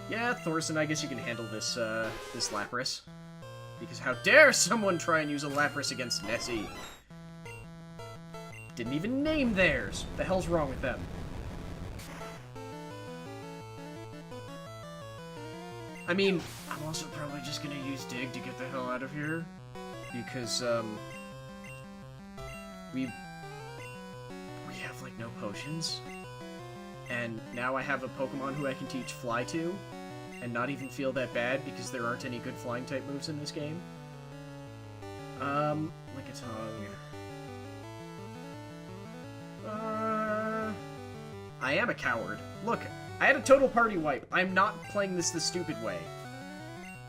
Yeah, Thorson, I guess you can handle this, this Lapras. Because how dare someone try and use a Lapras against Nessie? Didn't even name theirs. What the hell's wrong with them? I mean, I'm also probably just gonna use Dig to get the hell out of here. Because, we have, like, no potions. And now I have a Pokemon who I can teach Fly to, and not even feel that bad because there aren't any good flying-type moves in this game. Lickitung. I am a coward. Look, I had a total party wipe. I'm not playing this the stupid way.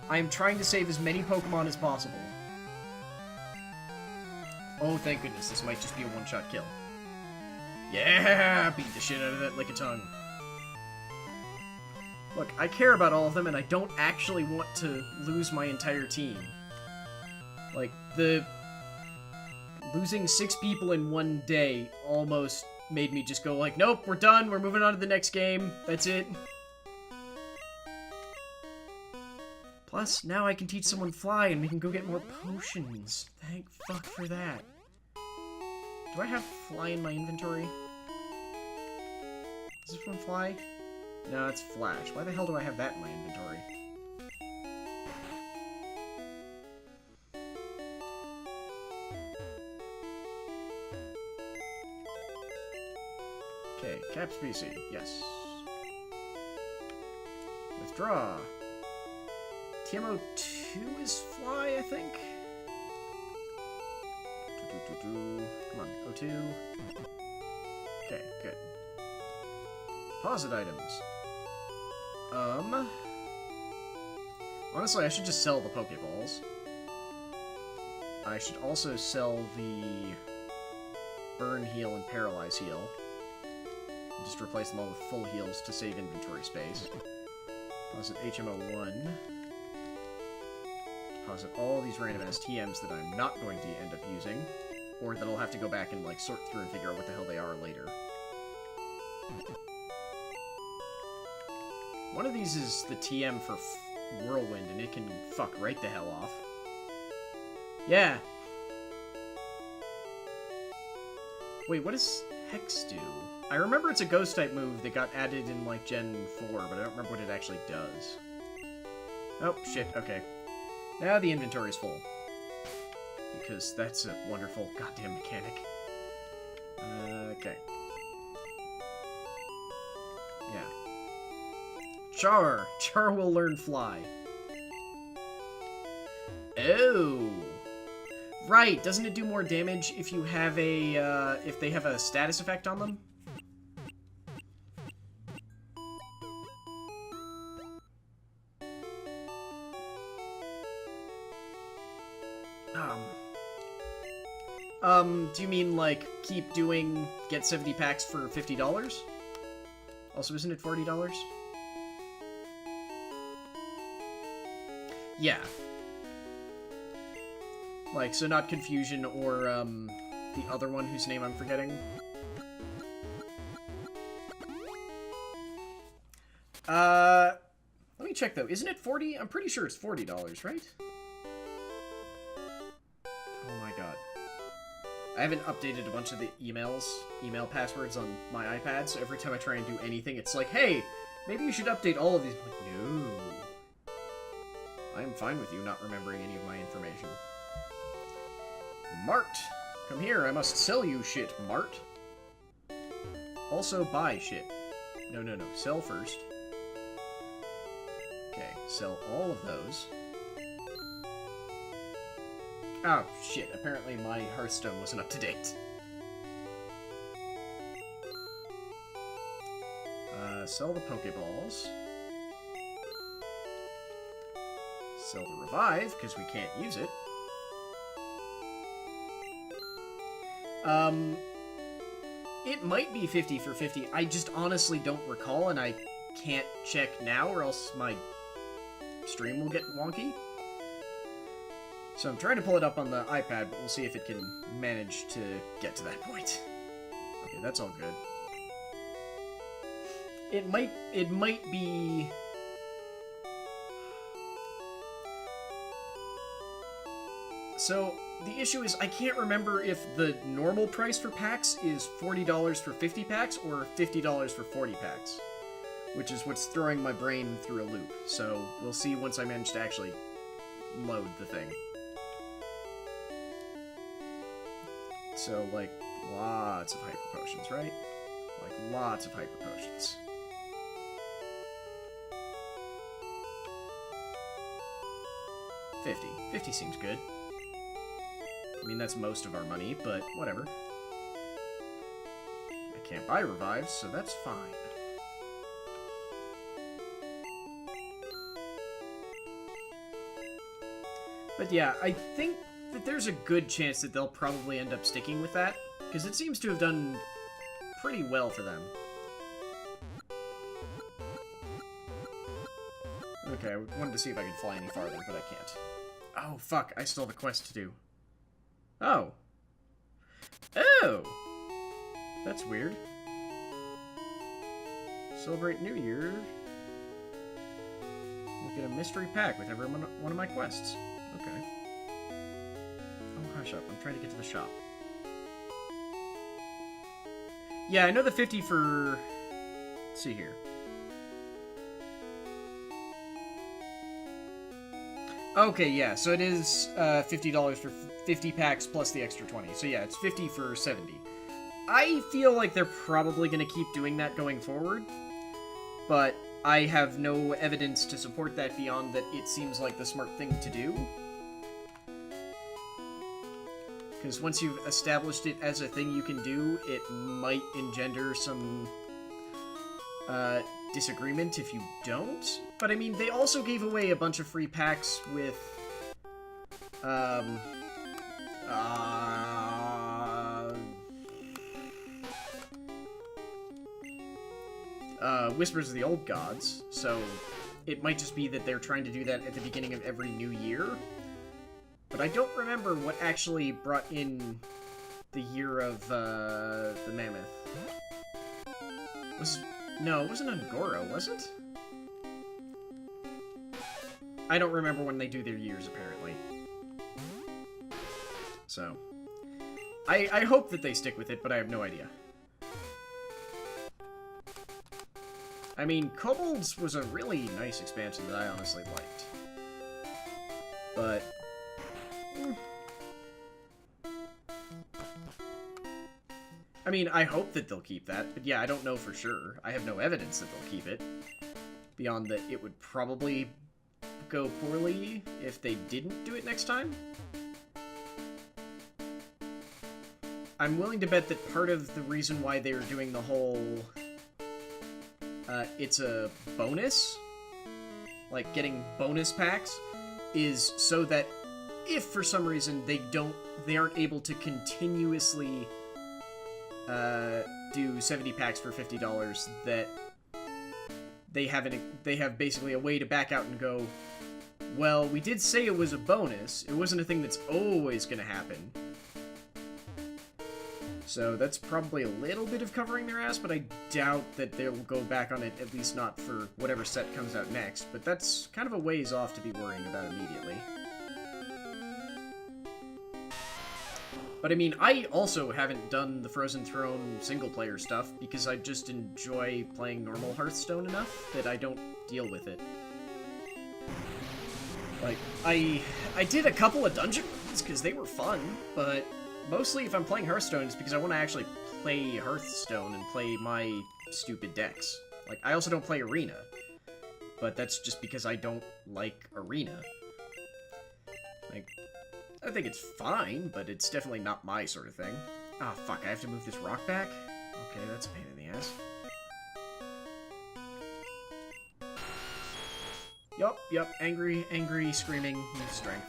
I am trying to save as many Pokemon as possible. Oh, thank goodness, this might just be a one-shot kill. Yeah! Beat the shit out of that Lickitung. Look, I care about all of them, and I don't actually want to lose my entire team. Like, losing 6 people in one day almost made me just go like, nope, we're done, we're moving on to the next game, that's it. Plus, now I can teach someone Fly and we can go get more potions. Thank fuck for that. Do I have Fly in my inventory? Is this one Fly? No, it's Flash. Why the hell do I have that in my inventory? Okay, Cap Species, yes. Withdraw. TMO2 is Fly, I think? Come Come on, O2. Okay, good. Deposit items. Honestly, I should just sell the Pokeballs. I should also sell the Burn Heal and Paralyze Heal. And just replace them all with full heals to save inventory space. Deposit HMO1. Deposit all these random STMs that I'm not going to end up using. Or that I'll have to go back and, like, sort through and figure out what the hell they are later. One of these is the TM for Whirlwind, and it can fuck right the hell off. Yeah! Wait, what does Hex do? I remember it's a Ghost-type move that got added in, like, Gen 4, but I don't remember what it actually does. Oh, shit, okay. Now the inventory's full. Because that's a wonderful goddamn mechanic. Okay. Yeah. Char! Char will learn Fly. Oh! Right, doesn't it do more damage if you have a, if they have a status effect on them? Do you mean, like, keep doing get 70 packs for $50? Also, isn't it $40? Yeah. Like, so not Confusion or, the other one whose name I'm forgetting. Let me check, though. Isn't it 40? I'm pretty sure it's $40, right? Oh my god. I haven't updated a bunch of the email passwords on my iPad, so every time I try and do anything, it's like, hey, maybe you should update all of these. I'm like, no. I am fine with you not remembering any of my information. Mart! Come here, I must sell you shit, Mart. Also buy shit. No, no, no. Sell first. Okay, sell all of those. Oh, shit. Apparently my Hearthstone wasn't up to date. Sell the Pokeballs. Sell the Revive, because we can't use it. It might be 50 for 50. I just honestly don't recall, and I can't check now, or else my stream will get wonky. So I'm trying to pull it up on the iPad, but we'll see if it can manage to get to that point. Okay, that's all good. It might be... So, the issue is, I can't remember if the normal price for packs is $40 for 50 packs, or $50 for 40 packs. Which is what's throwing my brain through a loop. So, we'll see once I manage to actually load the thing. So, like, lots of hyper potions, right? Like, lots of hyper potions. $50 seems good. I mean, that's most of our money, but whatever. I can't buy revives, so that's fine. But yeah, I think that there's a good chance that they'll probably end up sticking with that, because it seems to have done pretty well for them. Okay, I wanted to see if I could fly any farther, but I can't. Oh, fuck, I still have a quest to do. Oh. Oh! That's weird. Celebrate New Year. You'll get a mystery pack with every one of my quests. Okay. Oh, hush up. I'm trying to get to the shop. Yeah, I know the 50 for... Let's see here. Okay, yeah, so it is $50 for 50 packs plus the extra 20. So yeah, it's 50 for 70. I feel like they're probably going to keep doing that going forward, but I have no evidence to support that beyond that it seems like the smart thing to do. Because once you've established it as a thing you can do, it might engender some disagreement if you don't. But I mean, they also gave away a bunch of free packs with Whispers of the Old Gods, so it might just be that they're trying to do that at the beginning of every new year. But I don't remember what actually brought in the year of the Mammoth. No, it wasn't Angora, was it? I don't remember when they do their years, apparently. So, I hope that they stick with it, but I have no idea. I mean, Kobolds was a really nice expansion that I honestly liked. But... I mean, I hope that they'll keep that, but yeah, I don't know for sure. I have no evidence that they'll keep it. Beyond that, it would probably go poorly if they didn't do it next time. I'm willing to bet that part of the reason why they're doing the whole... it's a bonus, like getting bonus packs, is so that if for some reason they aren't able to continuously do 70 packs for $50, that they have basically a way to back out and go, well, we did say it was a bonus, it wasn't a thing that's always gonna happen. So that's probably a little bit of covering their ass, but I doubt that they'll go back on it, at least not for whatever set comes out next. But that's kind of a ways off to be worrying about immediately. But I mean, I also haven't done the Frozen Throne single-player stuff, because I just enjoy playing normal Hearthstone enough that I don't deal with it. Like, I did a couple of dungeon runs, because they were fun, but... mostly, if I'm playing Hearthstone, it's because I want to actually play Hearthstone and play my stupid decks. Like, I also don't play Arena, but that's just because I don't like Arena. Like, I think it's fine, but it's definitely not my sort of thing. Ah, oh, fuck, I have to move this rock back? Okay, that's a pain in the ass. Yup, angry, screaming, use strength.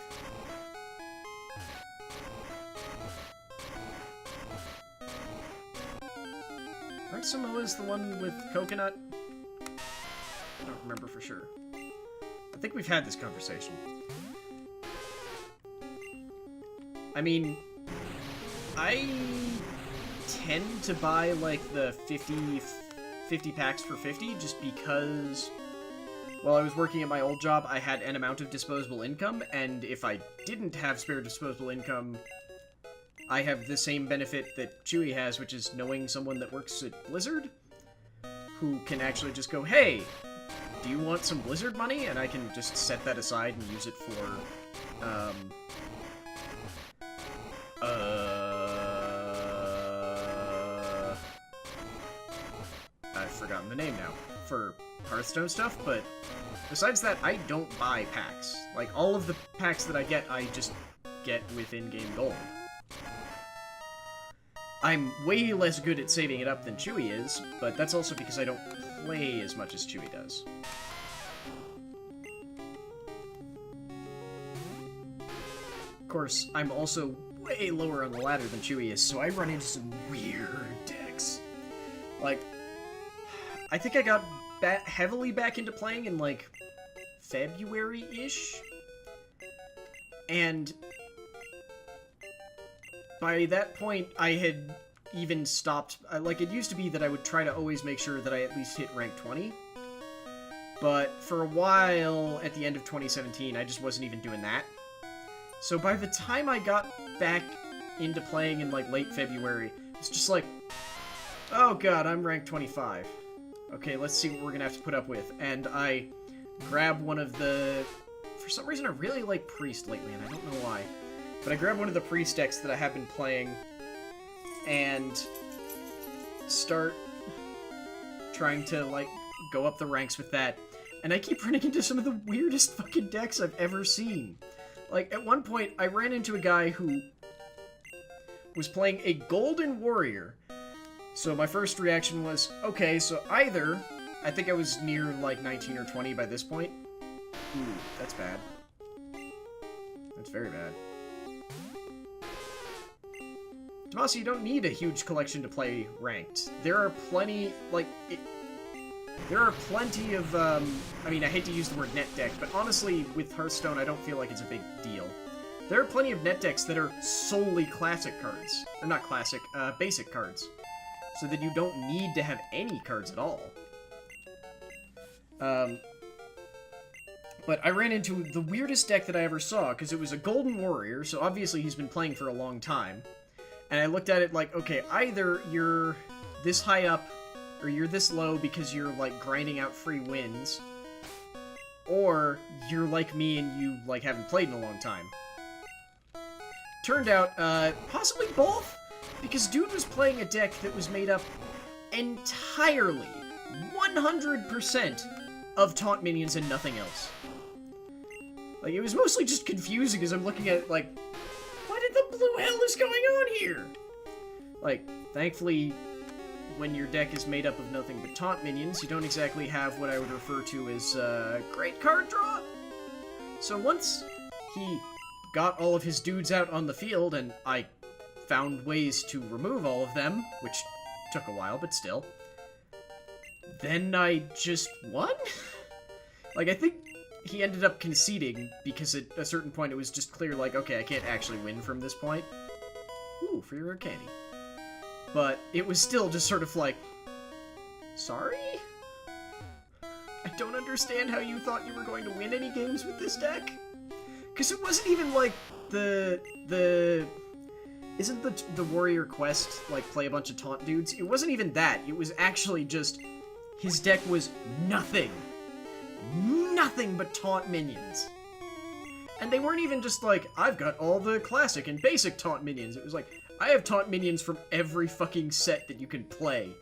Aren't Samoas the one with coconut? I don't remember for sure. I think we've had this conversation. I mean, I tend to buy, like, the 50 packs for 50 just because while I was working at my old job, I had an amount of disposable income, and if I didn't have spare disposable income, I have the same benefit that Chewie has, which is knowing someone that works at Blizzard, who can actually just go, hey, do you want some Blizzard money? And I can just set that aside and use it for, I've forgotten the name now, for Hearthstone stuff, but besides that, I don't buy packs. Like, all of the packs that I get, I just get with in-game gold. I'm way less good at saving it up than Chewie is, but that's also because I don't play as much as Chewie does. Of course, I'm also way lower on the ladder than Chewie is, so I run into some weird decks. Like, I think I got heavily back into playing in, like, February-ish? And by that point, I had even stopped... Like, it used to be that I would try to always make sure that I at least hit rank 20. But for a while, at the end of 2017, I just wasn't even doing that. So by the time I got back into playing in, like, late February, it's just like, oh god, I'm rank 25. Okay, let's see what we're gonna have to put up with. And I grab one of the... For some reason, I really like Priest lately, and I don't know why. But I grabbed one of the Priest decks that I have been playing, and start trying to, like, go up the ranks with that. And I keep running into some of the weirdest fucking decks I've ever seen. Like, at one point, I ran into a guy who was playing a Golden Warrior. So my first reaction was, okay, so either, I think I was near like 19 or 20 by this point. Ooh, that's bad. That's very bad. Tomasi, you don't need a huge collection to play ranked. There are plenty, like, there are plenty of, I mean, I hate to use the word net deck, but honestly, with Hearthstone, I don't feel like it's a big deal. There are plenty of net decks that are solely classic cards. Or not classic, basic cards. So that you don't need to have any cards at all. But I ran into the weirdest deck that I ever saw, because it was a Golden Warrior, so obviously he's been playing for a long time. And I looked at it like, okay, either you're this high up, or you're this low because you're, like, grinding out free wins, or you're like me and you, like, haven't played in a long time. Turned out, possibly both, because dude was playing a deck that was made up entirely, 100% of taunt minions and nothing else. Like, it was mostly just confusing as I'm looking at it like, what in the blue hell is going on here? Like, thankfully, when your deck is made up of nothing but taunt minions, you don't exactly have what I would refer to as, great card draw. So once he got all of his dudes out on the field, and I found ways to remove all of them, which took a while, but still, then I just won? Like, I think he ended up conceding, because at a certain point it was just clear, like, okay, I can't actually win from this point. Ooh, free rare candy. But it was still just sort of like, sorry? I don't understand how you thought you were going to win any games with this deck? Because it wasn't even like isn't the Warrior Quest, like, play a bunch of taunt dudes? It wasn't even that. It was actually just, his deck was nothing. Nothing but taunt minions. And they weren't even just like, I've got all the classic and basic taunt minions. It was like, I have taunt minions from every fucking set that you can play.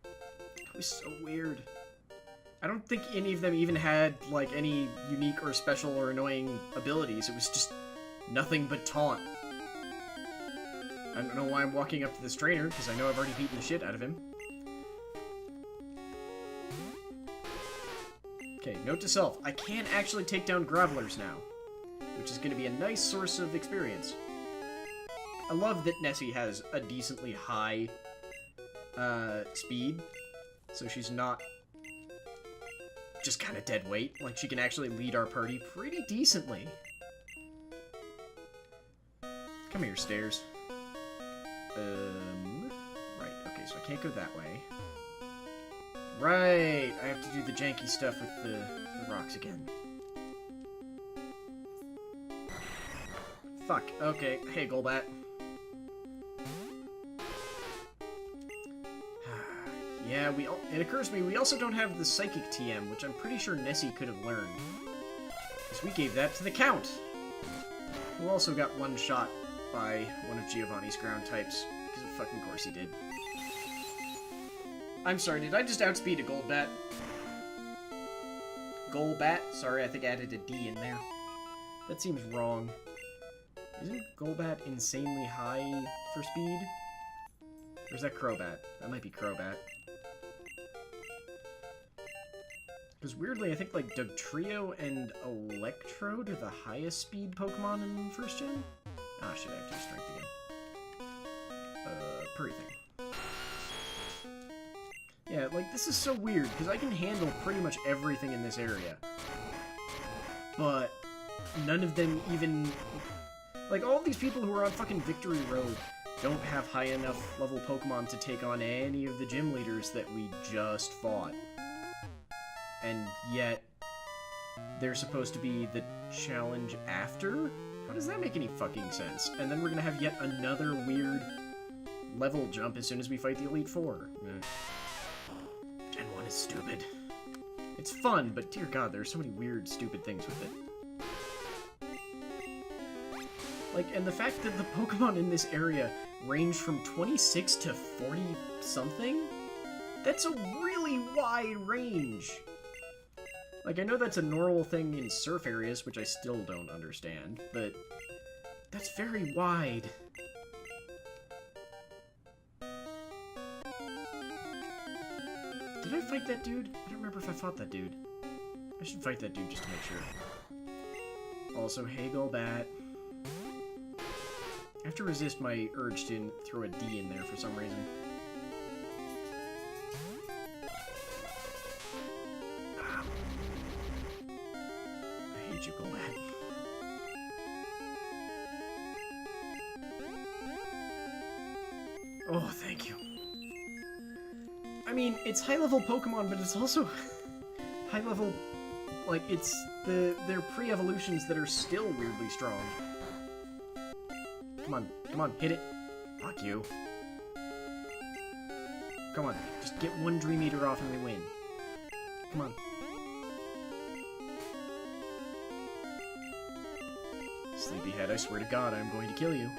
It was so weird. I don't think any of them even had, like, any unique or special or annoying abilities. It was just nothing but taunt. I don't know why I'm walking up to this trainer, because I know I've already beaten the shit out of him. Okay, note to self, I can actually take down Grovelers now, which is going to be a nice source of experience. I love that Nessie has a decently high speed, so she's not just kind of dead weight. Like, she can actually lead our party pretty decently. Come here, stairs. Right, okay, so I can't go that way. Right, I have to do the janky stuff with the rocks again. Fuck, okay, hey, Golbat. Yeah, it occurs to me, we also don't have the Psychic TM, which I'm pretty sure Nessie could have learned. Because we gave that to the Count, who also got one shot by one of Giovanni's ground types, because of fucking course he did. I'm sorry, did I just outspeed a Golbat? Golbat? Sorry, I think I added a D in there. That seems wrong. Isn't Golbat insanely high for speed? Or is that Crobat? That might be Crobat. Because weirdly, I think, like, Dugtrio and Electrode are the highest speed Pokemon in first gen? Ah, shit, I have to use strength again. Purry thing. Yeah, like, this is so weird, because I can handle pretty much everything in this area. But none of them even... Like, all these people who are on fucking Victory Road don't have high enough level Pokemon to take on any of the gym leaders that we just fought. And yet, they're supposed to be the challenge after? How does that make any fucking sense? And then we're gonna have yet another weird level jump as soon as we fight the Elite Four. Gen 1 is stupid. It's fun, but dear god, there are so many weird, stupid things with it. Like, and the fact that the Pokemon in this area range from 26 to 40-something? That's a really wide range! Like, I know that's a normal thing in surf areas, which I still don't understand, but that's very wide. Did I fight that dude? I don't remember if I fought that dude. I should fight that dude just to make sure. Also, hey, Golbat. I have to resist my urge to throw a D in there for some reason. I hate you, Golbat. Oh, thank you. I mean, it's high-level Pokemon, but it's also high-level... Like, it's their pre-evolutions that are still weirdly strong. Come on, hit it. Fuck you. Come on, just get one Dream Eater off and we win. Come on. Sleepyhead, I swear to God, I'm going to kill you.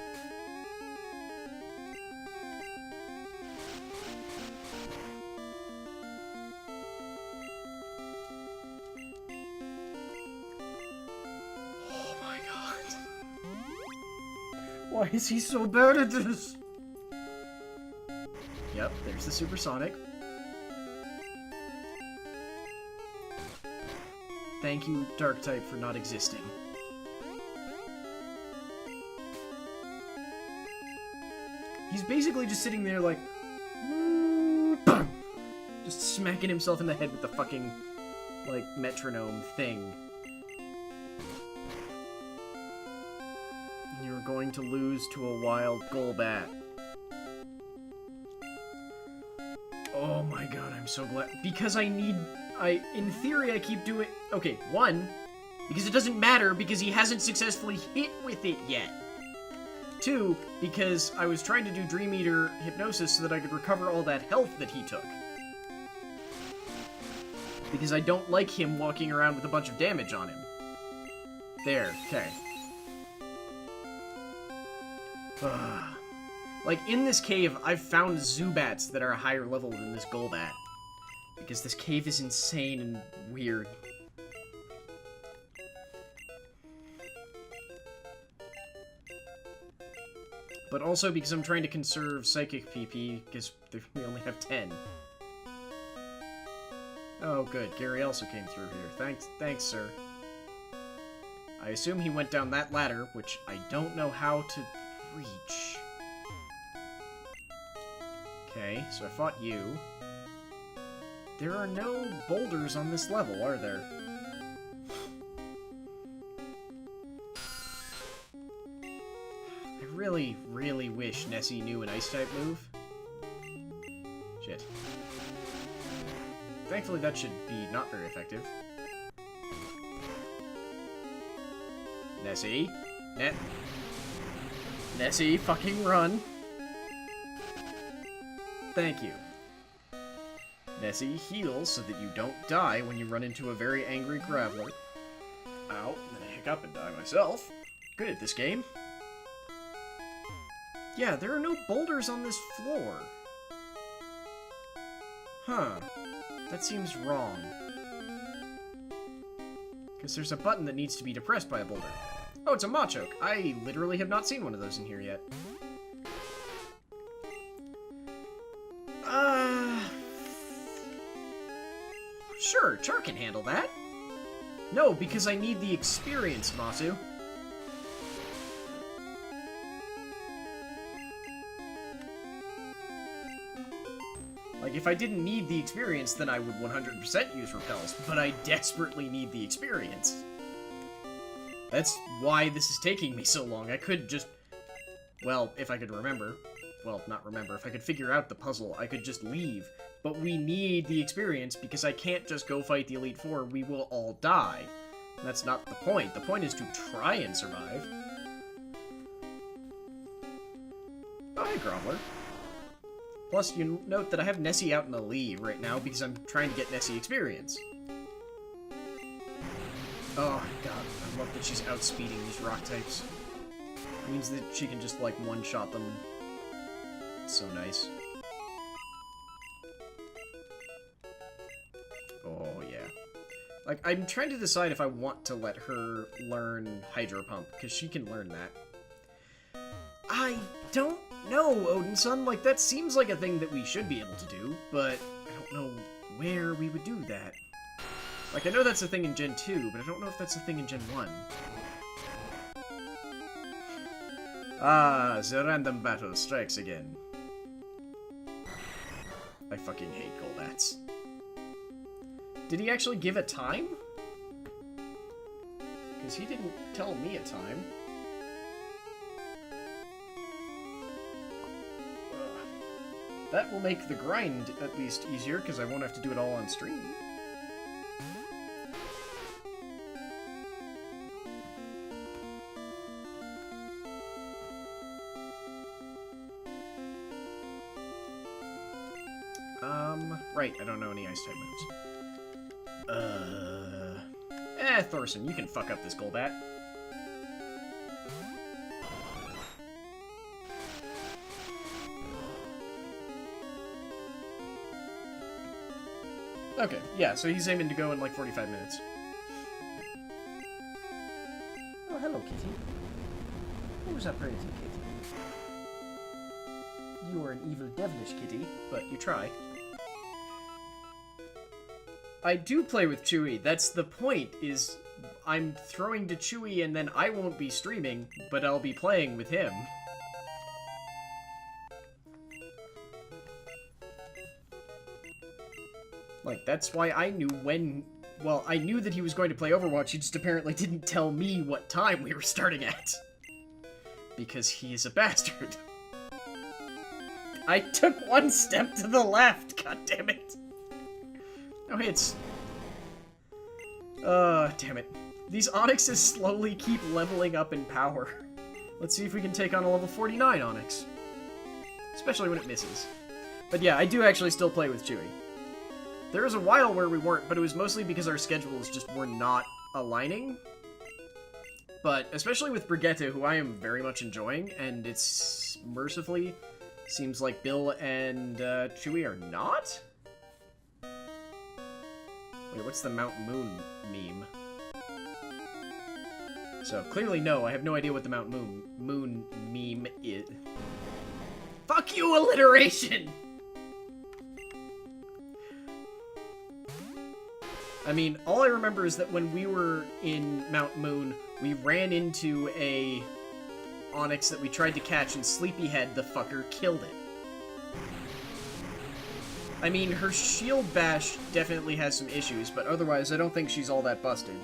Why is he so bad at this? Yep, there's the Supersonic. Thank you, Dark-type, for not existing. He's basically just sitting there like... just smacking himself in the head with the fucking, like, metronome thing. You're going to lose to a wild Golbat. Oh my god, I'm so glad. Because in theory, I keep doing... Okay, one, because it doesn't matter because he hasn't successfully hit with it yet. Two, because I was trying to do Dream Eater Hypnosis so that I could recover all that health that he took. Because I don't like him walking around with a bunch of damage on him. There, okay. Like, in this cave, I've found Zubats that are a higher level than this Golbat. Because this cave is insane and weird. But also because I'm trying to conserve Psychic PP, because we only have 10. Oh, good. Gary also came through here. Thanks, sir. I assume he went down that ladder, which I don't know how to... reach. Okay, so I fought you. There are no boulders on this level, are there? I really, really wish Nessie knew an Ice-type move. Shit. Thankfully that should be not very effective. Nessie? Nessie, fucking run. Thank you. Nessie, heal so that you don't die when you run into a very angry Graveler. Ow, and then I hiccup and die myself. Good at this game. Yeah, there are no boulders on this floor. Huh. That seems wrong. Because there's a button that needs to be depressed by a boulder. Oh, it's a Machoke. I literally have not seen one of those in here yet. Sure, Char can handle that. No, because I need the experience, Masu. Like, if I didn't need the experience, then I would 100% use Repels, but I desperately need the experience. That's why this is taking me so long. I could just... Well, if I could remember. Well, not remember. If I could figure out the puzzle, I could just leave. But we need the experience, because I can't just go fight the Elite Four. We will all die. That's not the point. The point is to try and survive. Oh, hey, Groveler. Plus, you note that I have Nessie out in the lead right now, because I'm trying to get Nessie experience. Oh, God. I love that she's outspeeding these rock types. It means that she can just, like, one-shot them. It's so nice. Oh, yeah. Like, I'm trying to decide if I want to let her learn Hydro Pump, because she can learn that. I don't know, Odin-san. Like, that seems like a thing that we should be able to do, but I don't know where we would do that. Like, I know that's a thing in Gen 2, but I don't know if that's a thing in Gen 1. Ah, the random battle strikes again. I fucking hate Goldats. Did he actually give a time? Because he didn't tell me a time. That will make the grind at least easier, because I won't have to do it all on stream. Right, I don't know any Ice-type moves. Thorson, you can fuck up this Golbat. Okay, yeah, so he's aiming to go in like 45 minutes. Oh, hello, kitty. Who's up, crazy kitty? You are an evil, devilish kitty, but you try. I do play with Chewy. That's the point, is I'm throwing to Chewy and then I won't be streaming, but I'll be playing with him. Like, that's why I knew when... Well, I knew that he was going to play Overwatch, he just apparently didn't tell me what time we were starting at. Because he is a bastard. I took one step to the left, goddammit. No hits. Damn it. These Onyxes slowly keep leveling up in power. Let's see if we can take on a level 49 Onyx. Especially when it misses. But yeah, I do actually still play with Chewy. There was a while where we weren't, but it was mostly because our schedules just were not aligning. But especially with Brigitte, who I am very much enjoying, and it's mercifully seems like Bill and Chewy are not? Wait, what's the Mount Moon meme? So, clearly no, I have no idea what the Mount Moon meme is. Fuck you, alliteration! I mean, all I remember is that when we were in Mount Moon, we ran into a Onyx that we tried to catch, and Sleepyhead, the fucker, killed it. I mean, her shield bash definitely has some issues, but otherwise I don't think she's all that busted.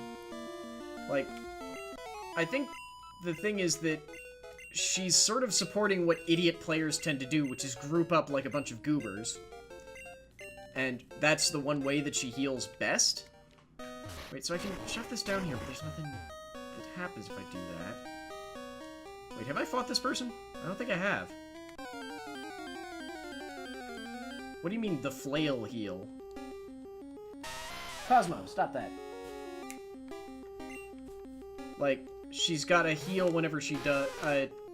Like, I think the thing is that she's sort of supporting what idiot players tend to do, which is group up like a bunch of goobers. And that's the one way that she heals best. Wait, so I can shove this down here, but there's nothing that happens if I do that. Wait, have I fought this person? I don't think I have. What do you mean, the flail heal? Cosmo, stop that. Like, she's got a heal whenever she does...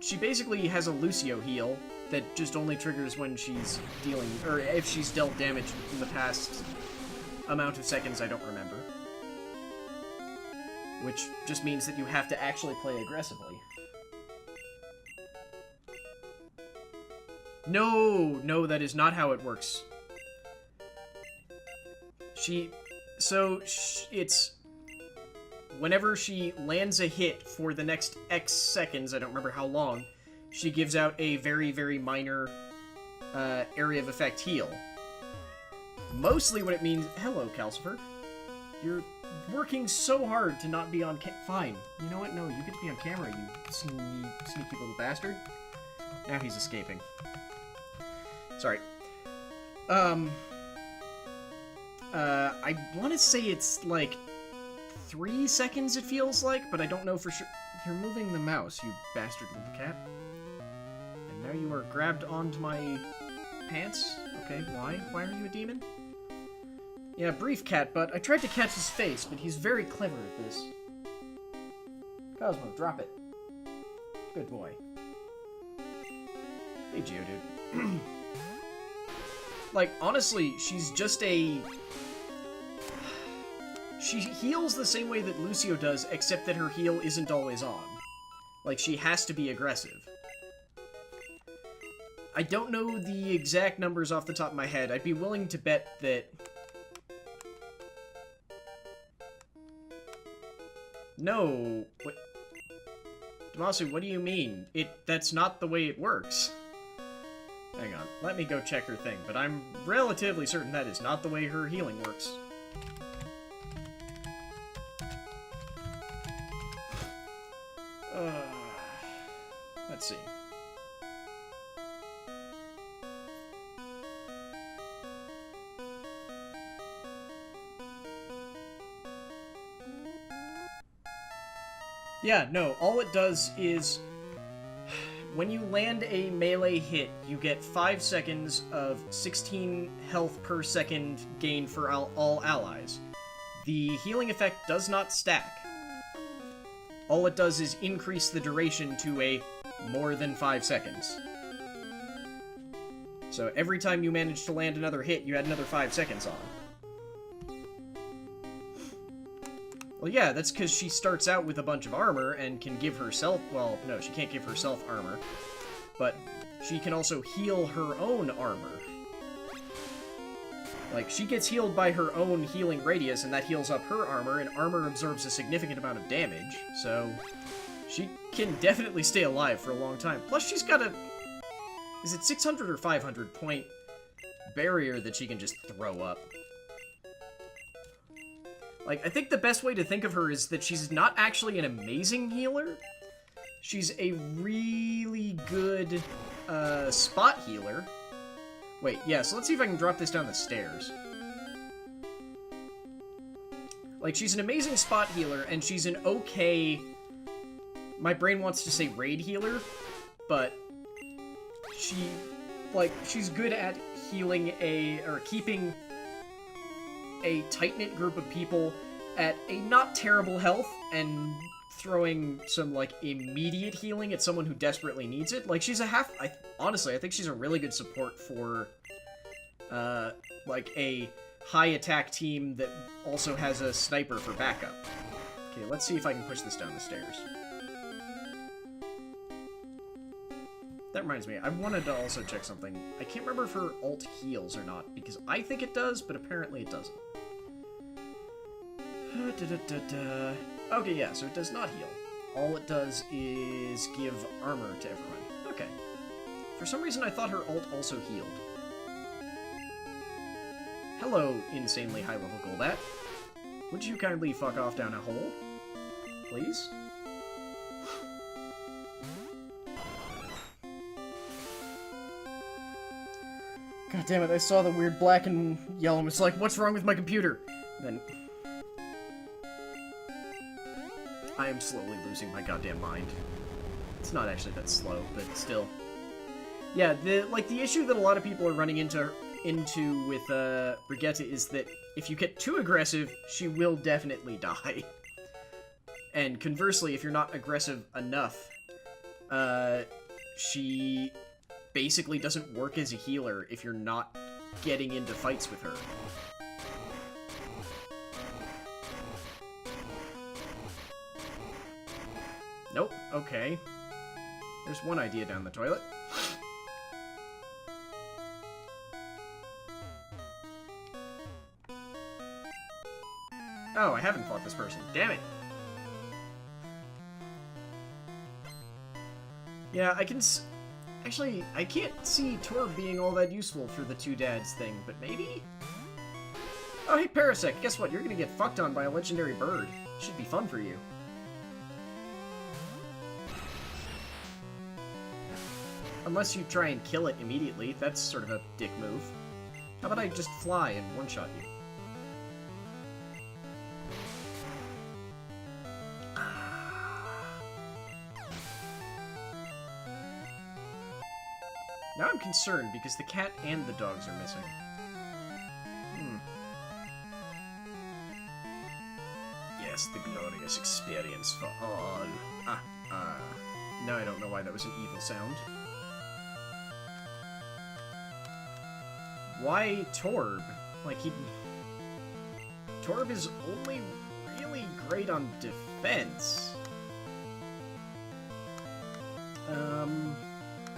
she basically has a Lucio heal that just only triggers when she's dealing... Or if she's dealt damage in the past amount of seconds, I don't remember. Which just means that you have to actually play aggressively. No, that is not how it works. It's... Whenever she lands a hit for the next X seconds, I don't remember how long, she gives out a very, very minor area of effect heal. Mostly what it means... Hello, Calcifer. You're working so hard to not be on Fine. You know what? No, you get to be on camera, you sneaky little bastard. Now he's escaping. Sorry. I want to say it's like 3 seconds, it feels like, but I don't know for sure. You're moving the mouse, you bastard little cat. And now you are grabbed onto my pants? Okay, why? Why are you a demon? Yeah, brief cat butt. I tried to catch his face, but he's very clever at this. Cosmo, drop it. Good boy. Hey, Geodude. Like, honestly, she's just a... She heals the same way that Lucio does, except that her heal isn't always on. Like, she has to be aggressive. I don't know the exact numbers off the top of my head. I'd be willing to bet that No! What? Damasu, what do you mean? That's not the way it works. Hang on, let me go check her thing, but I'm relatively certain that is not the way her healing works. Let's see. Yeah, no, all it does is, when you land a melee hit, you get 5 seconds of 16 health per second gain for all allies. The healing effect does not stack. All it does is increase the duration to a more than 5 seconds. So every time you manage to land another hit, you add another 5 seconds on. Well, yeah, that's because she starts out with a bunch of armor and can give herself... Well, no, she can't give herself armor. But she can also heal her own armor. Like, she gets healed by her own healing radius, and that heals up her armor, and armor absorbs a significant amount of damage, so... she can definitely stay alive for a long time. Plus, she's got a... Is it 600 or 500 point barrier that she can just throw up? Like, I think the best way to think of her is that she's not actually an amazing healer. She's a really good, spot healer. Wait, yeah, so let's see if I can drop this down the stairs. Like, she's an amazing spot healer, and she's an okay... My brain wants to say raid healer, but she's good at healing or keeping a tight-knit group of people at a not terrible health and throwing some, like, immediate healing at someone who desperately needs it. Like, she's a honestly, I think she's a really good support for, like, a high-attack team that also has a sniper for backup. Okay, let's see if I can push this down the stairs. That reminds me, I wanted to also check something. I can't remember if her ult heals or not, because I think it does, but apparently it doesn't. Okay, yeah, so it does not heal. All it does is give armor to everyone. Okay. For some reason, I thought her ult also healed. Hello, insanely high-level Golbat. Would you kindly fuck off down a hole? Please? God damn it, I saw the weird black and yellow and was like, what's wrong with my computer? And then... I am slowly losing my goddamn mind. It's not actually that slow, but still. Yeah, the issue that a lot of people are running into with Brigitte is that if you get too aggressive, she will definitely die. And conversely, if you're not aggressive enough, she basically doesn't work as a healer if you're not getting into fights with her. Nope, okay. There's one idea down the toilet. Oh, I haven't fought this person. Damn it! Yeah, I can actually, I can't see Torb being all that useful for the two dads thing, but maybe? Oh, hey, Parasect, guess what? You're gonna get fucked on by a legendary bird. Should be fun for you. Unless you try and kill it immediately. That's sort of a dick move. How about I just fly and one-shot you? Now I'm concerned because the cat and the dogs are missing. Yes, the glorious experience for all. Now I don't know why that was an evil sound. Why Torb? Like, Torb is only really great on defense.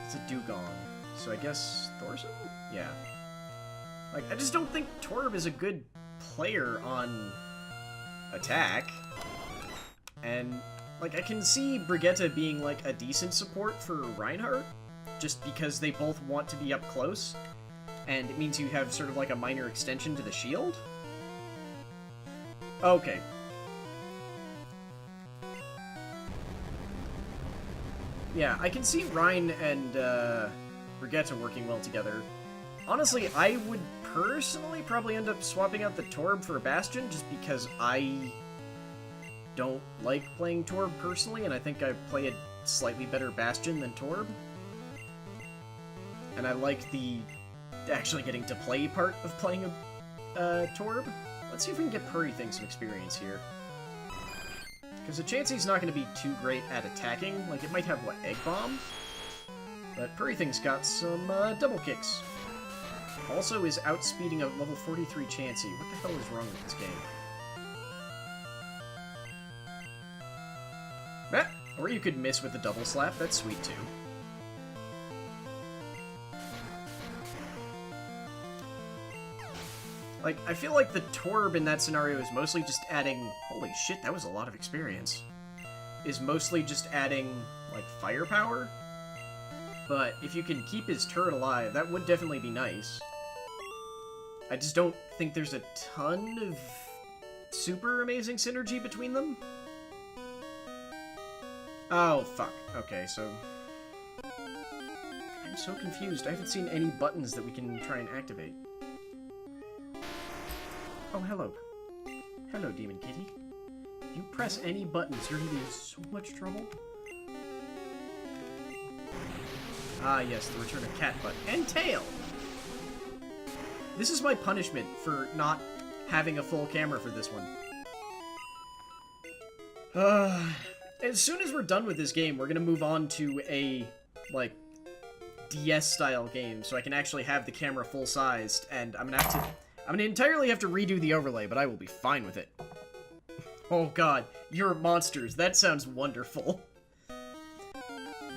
It's a dugong. So I guess Thorson? Yeah. Like, I just don't think Torb is a good player on attack. And, like, I can see Brigitte being, like, a decent support for Reinhardt, just because they both want to be up close, and it means you have sort of like a minor extension to the shield? Okay. Yeah, I can see Rein and Brigitte working well together. Honestly, I would personally probably end up swapping out the Torb for a Bastion, just because I don't like playing Torb personally, and I think I play a slightly better Bastion than Torb. And I like the actually getting to play part of playing a Torb. Let's see if we can get Purrything some experience here. Because the Chansey's not going to be too great at attacking. Like, it might have, what, Egg Bomb? But Purrything's got some double kicks. Also is outspeeding a level 43 Chansey. What the hell is wrong with this game? Or you could miss with the double slap. That's sweet, too. Like, I feel like the Torb in that scenario is mostly just adding... Holy shit, that was a lot of experience. Is mostly just adding, like, firepower. But if you can keep his turret alive, that would definitely be nice. I just don't think there's a ton of super amazing synergy between them. Oh, fuck. Okay, so... I'm so confused. I haven't seen any buttons that we can try and activate. Oh, hello. Hello, Demon Kitty. If you press any buttons, you're gonna be in so much trouble. Ah, yes, the return of cat butt. And tail! This is my punishment for not having a full camera for this one. As soon as we're done with this game, we're gonna move on to a, like, DS-style game, so I can actually have the camera full-sized, and I'm gonna entirely have to redo the overlay, but I will be fine with it. Oh god, you're monsters. That sounds wonderful.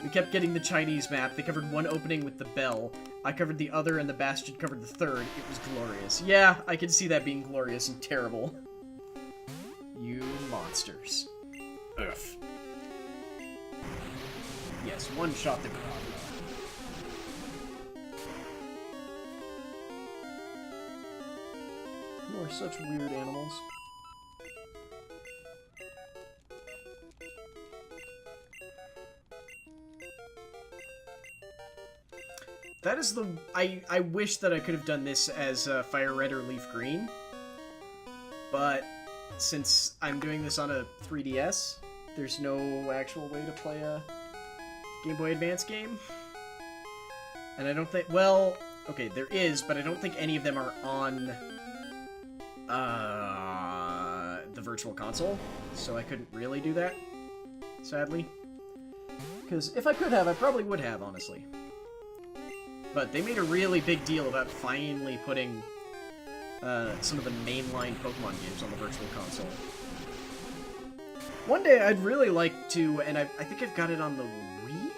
We kept getting the Chinese map. They covered one opening with the bell. I covered the other, and the Bastion covered the third. It was glorious. Yeah, I can see that being glorious and terrible. You monsters. Ugh. Yes, one shot the ground. You are such weird animals. That is the... I wish that I could have done this as Fire Red or Leaf Green. But since I'm doing this on a 3DS, there's no actual way to play a Game Boy Advance game. And I don't think... Well, okay, there is, but I don't think any of them are on... the Virtual Console, so I couldn't really do that, sadly. Because if I could have, I probably would have, honestly. But they made a really big deal about finally putting some of the mainline Pokemon games on the Virtual Console. One day I'd really like to, and I think I've got it on the Wii?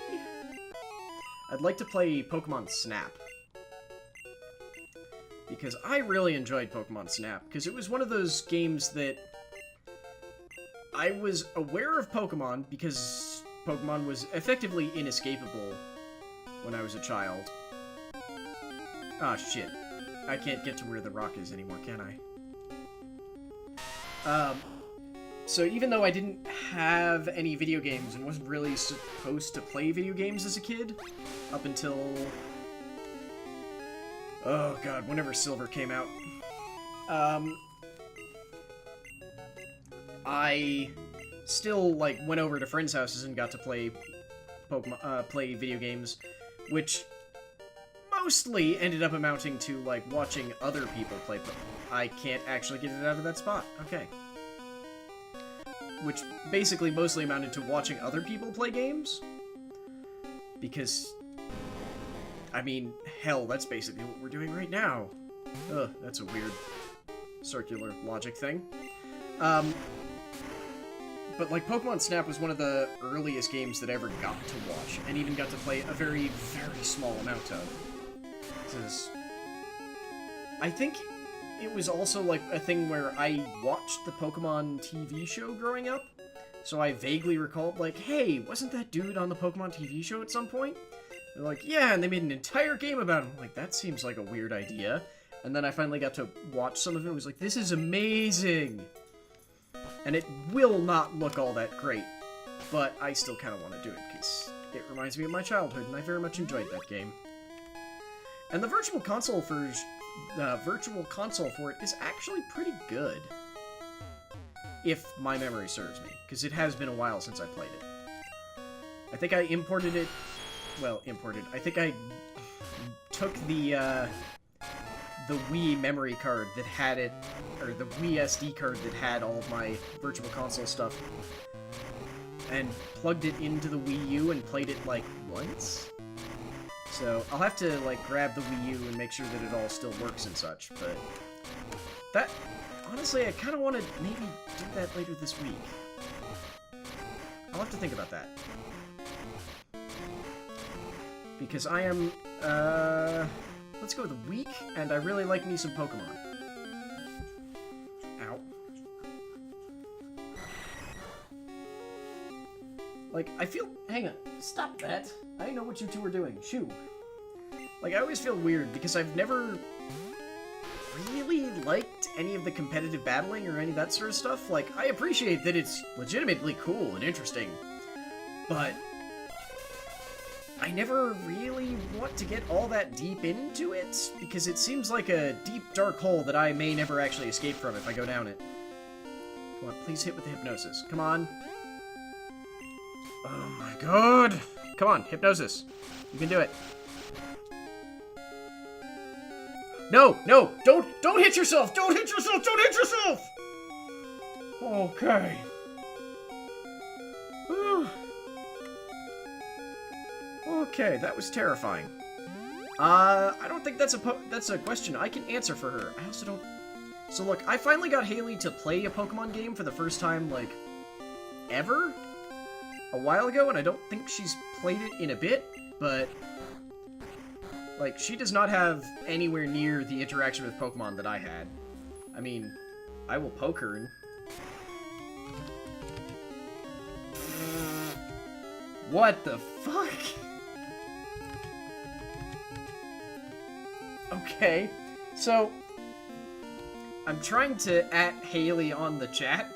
I'd like to play Pokemon Snap. Because I really enjoyed Pokemon Snap, because it was one of those games that I was aware of Pokemon, because Pokemon was effectively inescapable when I was a child. Ah, shit. I can't get to where the rock is anymore, can I? So even though I didn't have any video games and wasn't really supposed to play video games as a kid, up until... Oh god, whenever Silver came out. I still, like, went over to friends' houses and got to play Pokemon, play video games, which mostly ended up amounting to, like, watching other people play I can't actually get it out of that spot. Okay. Which basically mostly amounted to watching other people play games. Because... I mean, hell, that's basically what we're doing right now. Ugh, that's a weird circular logic thing. But, like, Pokemon Snap was one of the earliest games that I ever got to watch, and even got to play a very, very small amount of. I think it was also, like, a thing where I watched the Pokemon TV show growing up, So I vaguely recalled, like, hey, wasn't that dude on the Pokemon TV show at some point? They're like, yeah, and they made an entire game about him. I'm like, that seems like a weird idea. And then I finally got to watch some of it. I was like, this is amazing! And it will not look all that great, but I still kind of want to do it, because it reminds me of my childhood, and I very much enjoyed that game. And the Virtual Console for it is actually pretty good. If my memory serves me, because it has been a while since I played it. I think I imported it... Well, imported. I think I took the Wii memory card that had it, or the Wii SD card that had all of my Virtual Console stuff, and plugged it into the Wii U and played it, like, once? So, I'll have to, like, grab the Wii U and make sure that it all still works and such, but... That... Honestly, I kind of want to maybe do that later this week. I'll have to think about that. Because I am, let's go with a week, and I really like me some Pokemon. Ow. Like, I feel... Hang on. Stop that. I know what you two are doing. Shoo. Like, I always feel weird, because I've never really liked any of the competitive battling or any of that sort of stuff. Like, I appreciate that it's legitimately cool and interesting, but I never really want to get all that deep into it, because it seems like a deep, dark hole that I may never actually escape from if I go down it. Come on, please hit with the hypnosis. Come on. Oh my god! Come on, hypnosis. You can do it. No, no, don't hit yourself! Don't hit yourself! Don't hit yourself! Okay. Okay, that was terrifying. I don't think that's a question I can answer for her. I also don't... So look, I finally got Haley to play a Pokemon game for the first time, like, ever? A while ago, and I don't think she's played it in a bit, but... Like, she does not have anywhere near the interaction with Pokemon that I had. I mean, I will poke her and... What the fuck? Okay, so... I'm trying to @Haley on the chat,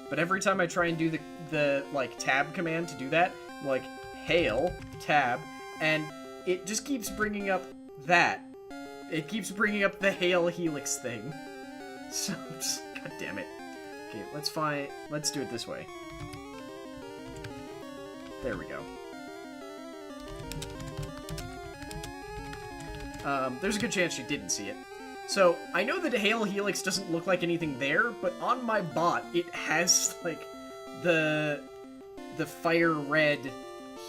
but every time I try and do the like, tab command to do that, like, hail, tab, and... It just keeps bringing up that. It keeps bringing up the Hail Helix thing. So, just, god damn it. Okay, let's do it this way. There we go. There's a good chance she didn't see it. So, I know that Hail Helix doesn't look like anything there, but on my bot, it has, like, the fire red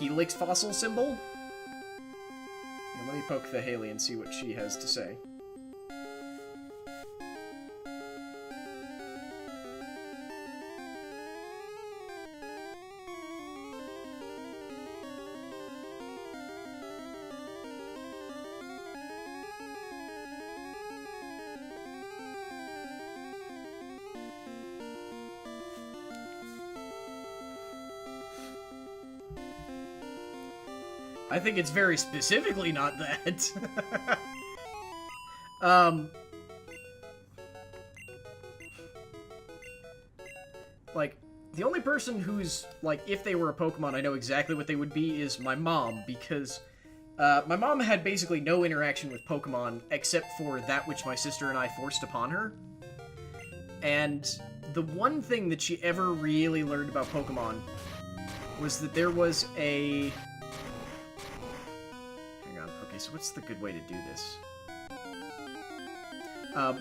Helix fossil symbol. Let me poke the Haley and see what she has to say. I think it's very specifically not that. Like, the only person who's, like, if they were a Pokemon, I know exactly what they would be is my mom, because, my mom had basically no interaction with Pokemon except for that which my sister and I forced upon her. And the one thing that she ever really learned about Pokemon was that there was a... So what's the good way to do this?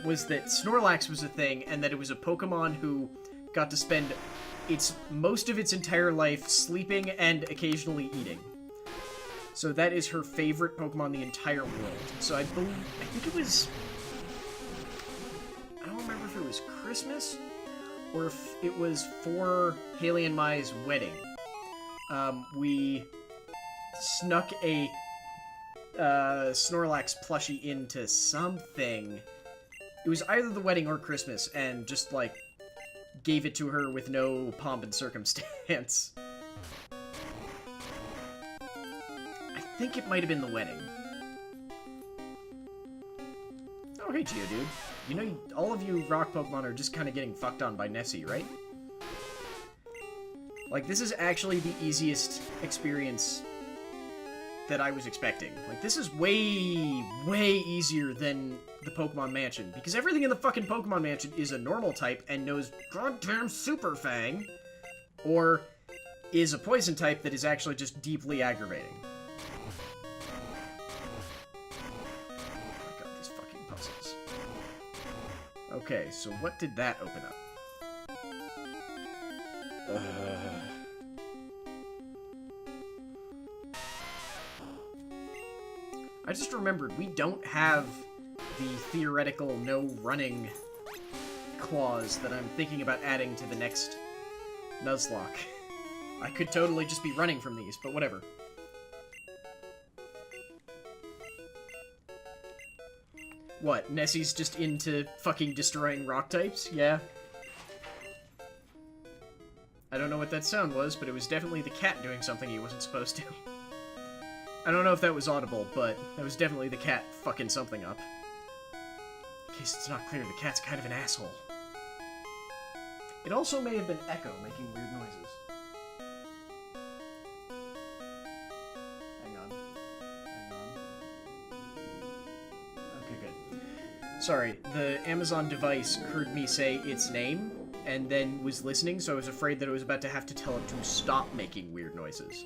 Was that Snorlax was a thing, and that it was a Pokemon who got to spend most of its entire life sleeping and occasionally eating. So that is her favorite Pokemon in the entire world. So I think it was... I don't remember if it was Christmas, or if it was for Haley and Mai's wedding. We snuck a... Snorlax plushie into something. It was either the wedding or Christmas, and just, like, gave it to her with no pomp and circumstance. I think it might have been the wedding. Oh, hey, Geodude. You know, all of you rock Pokemon are just kind of getting fucked on by Nessie, right? Like, this is actually the easiest experience that I was expecting. Like, this is way, way easier than the Pokemon Mansion, because everything in the fucking Pokemon Mansion is a normal type and knows goddamn Super Fang, or is a poison type that is actually just deeply aggravating. I got these fucking puzzles. Okay, so what did that open up? I just remembered we don't have the theoretical no running clause that I'm thinking about adding to the next Nuzlocke. I could totally just be running from these, but whatever. What, Nessie's just into fucking destroying rock types? Yeah. I don't know what that sound was, but it was definitely the cat doing something he wasn't supposed to. I don't know if that was audible, but that was definitely the cat fucking something up. In case it's not clear, the cat's kind of an asshole. It also may have been Echo making weird noises. Hang on. Hang on. Okay, good. Sorry, the Amazon device heard me say its name, and then was listening, so I was afraid that I was about to have to tell it to stop making weird noises.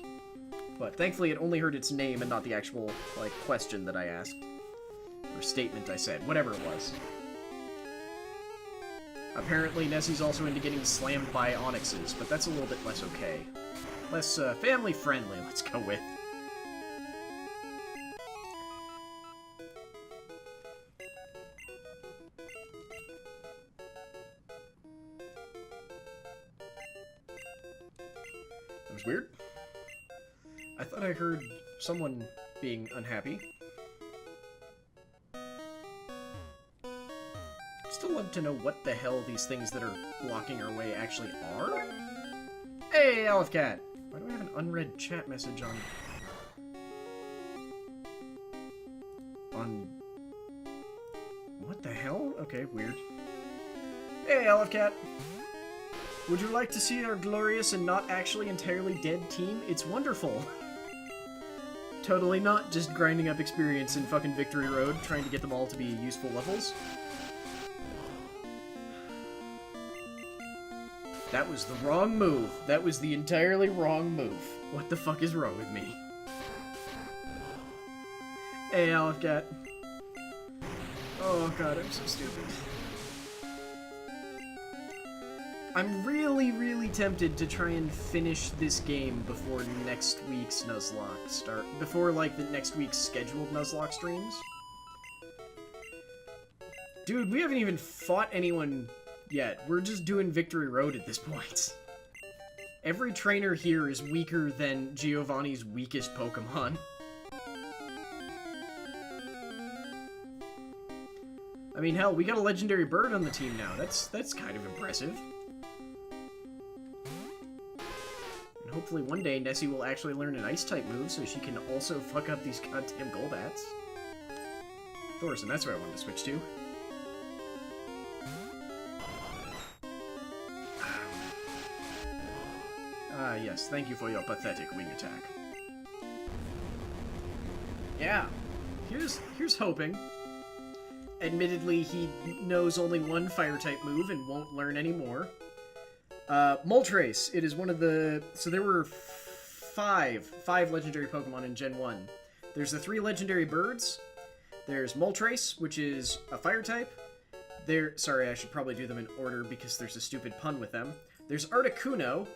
But thankfully it only heard its name and not the actual, like, question that I asked. Or statement I said. Whatever it was. Apparently Nessie's also into getting slammed by Onyxes, but that's a little bit less okay. Less, family-friendly, let's go with. That was weird. I thought I heard someone being unhappy. Still love to know what the hell these things that are blocking our way actually are. Hey, Aleph Cat! Why do I have an unread chat message on... What the hell? Okay, weird. Hey, Aleph Cat! Would you like to see our glorious and not actually entirely dead team? It's wonderful! Totally not just grinding up experience in fucking Victory Road, trying to get them all to be useful levels. That was the wrong move. That was the entirely wrong move. What the fuck is wrong with me? Hey, Aleph Cat. Oh god, I'm so stupid. I'm really, really tempted to try and finish this game before next week's Nuzlocke start. Before, like, the next week's scheduled Nuzlocke streams. Dude, we haven't even fought anyone yet. We're just doing Victory Road at this point. Every trainer here is weaker than Giovanni's weakest Pokemon. I mean, hell, we got a legendary bird on the team now. That's kind of impressive. And hopefully one day Nessie will actually learn an Ice-type move so she can also fuck up these goddamn Golbats. Thorson, that's where I wanted to switch to. Ah, yes, thank you for your pathetic wing attack. Yeah, here's hoping. Admittedly, he knows only one Fire-type move and won't learn any more. Moltres. It is one of the... So there were five legendary Pokemon in Gen 1. There's the 3 legendary birds. There's Moltres, which is a Fire-type. Sorry, I should probably do them in order because there's a stupid pun with them. There's Articuno,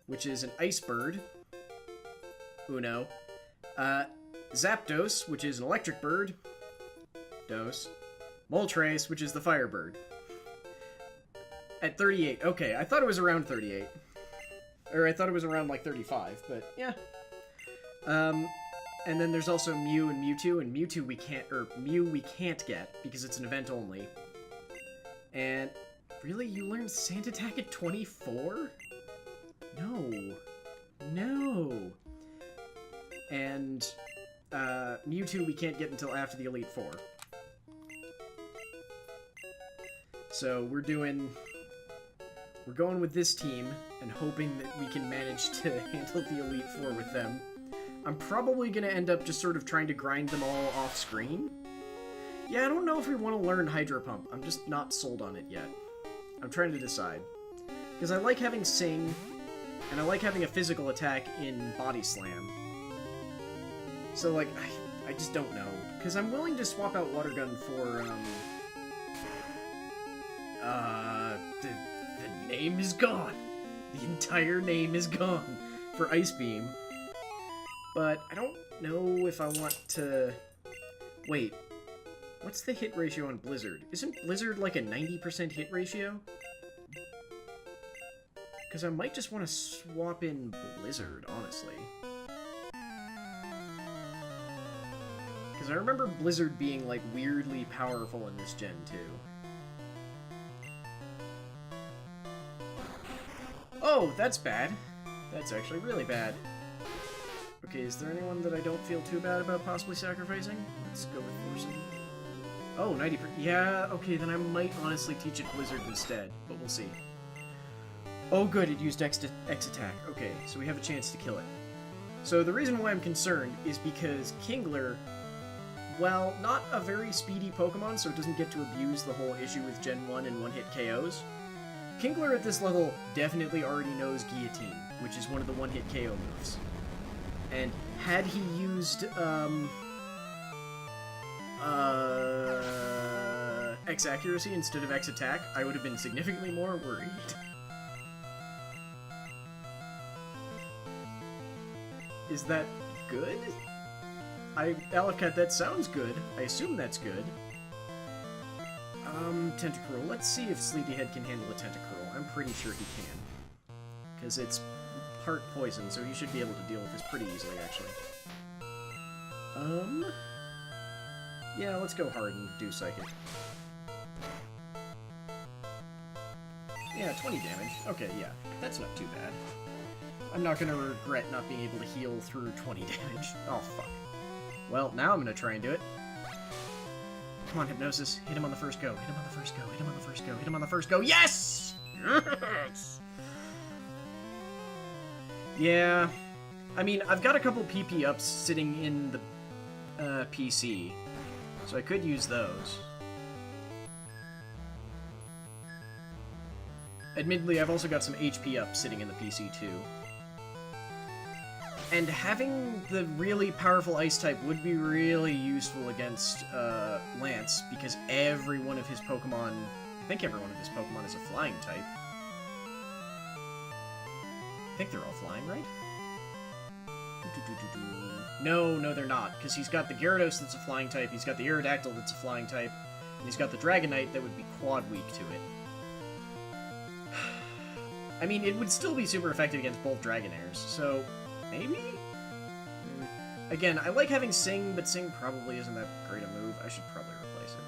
which is an Ice Bird. Uno. Zapdos, which is an Electric Bird. Dos. Moltres, which is the Firebird. At 38. Okay, I thought it was around 38. Or I thought it was around, like, 35, but yeah. And then there's also Mew and Mewtwo, and Mew we can't get, because it's an event only. And Really? You learned Sand Attack at 24? No. No. And, Mewtwo we can't get until after the Elite Four. So we're going with this team and hoping that we can manage to handle the Elite Four with them. I'm probably gonna end up just sort of trying to grind them all off screen. Yeah, I don't know if we want to learn Hydro Pump. I'm just not sold on it yet. I'm trying to decide. Because I like having Sing, and I like having a physical attack in Body Slam. So, like, I just don't know. Because I'm willing to swap out Water Gun for, the name is gone. The entire name is gone for Ice Beam. But I don't know if I want to... Wait. What's the hit ratio on Blizzard? Isn't Blizzard like a 90% hit ratio? Because I might just want to swap in Blizzard, honestly. Because I remember Blizzard being, like, weirdly powerful in this gen, too. Oh, that's bad. That's actually really bad. Okay, is there anyone that I don't feel too bad about possibly sacrificing? Let's go with Thorson. Oh, 90%. Yeah, okay, then I might honestly teach it Blizzard instead, but we'll see. Oh, good, it used X attack. Okay, so we have a chance to kill it. So the reason why I'm concerned is because Kingler, while not a very speedy Pokemon, so it doesn't get to abuse the whole issue with Gen 1 and one-hit KOs, Kingler at this level definitely already knows Guillotine, which is one of the one-hit KO moves. And had he used, X accuracy instead of X attack, I would have been significantly more worried. Is that good? Alepcat, that sounds good. I assume that's good. Tentacruel. Let's see if Sleepyhead can handle a Tentacruel. I'm pretty sure he can. Because it's part poison, so he should be able to deal with this pretty easily, actually. Yeah, let's go hard and do Psychic. Yeah, 20 damage. Okay, yeah. That's not too bad. I'm not gonna regret not being able to heal through 20 damage. Oh, fuck. Well, now I'm gonna try and do it. Come on, Hypnosis. Hit him on the first go. Hit him on the first go. Hit him on the first go. Hit him on the first go. Yes! Yes! Yeah. I mean, I've got a couple PP ups sitting in the PC, so I could use those. Admittedly, I've also got some HP up sitting in the PC, too. And having the really powerful Ice-type would be really useful against Lance, because every one of his Pokemon... I think every one of his Pokemon is a Flying type. I think they're all Flying, right? No, they're not, because he's got the Gyarados that's a Flying type, he's got the Aerodactyl that's a Flying type, and he's got the Dragonite that would be Quad weak to it. I mean, it would still be super effective against both Dragonairs, so maybe? Again, I like having Sing, but Sing probably isn't that great a move. I should probably replace it.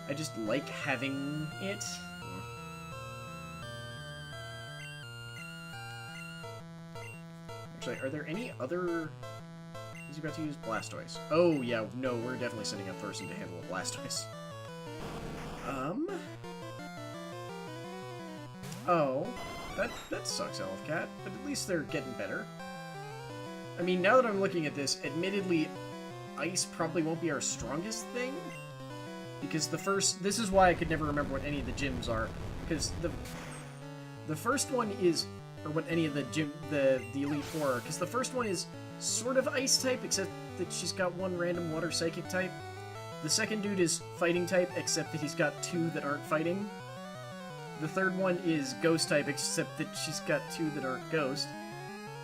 I just like having it. Actually, are there any other... He's about to use Blastoise. Oh, yeah, no, we're definitely sending up Thorson to handle a Blastoise. Oh, that sucks, Alepcat, but at least they're getting better. I mean, now that I'm looking at this, admittedly, Ice probably won't be our strongest thing, because this is why I could never remember what any of the gyms are, because the first one is, or what any of the Elite Four are, because the first one is sort of Ice-type, except that she's got one random Water Psychic type. The second dude is Fighting type, except that he's got two that aren't fighting. The third one is Ghost type, except that she's got two that aren't Ghost.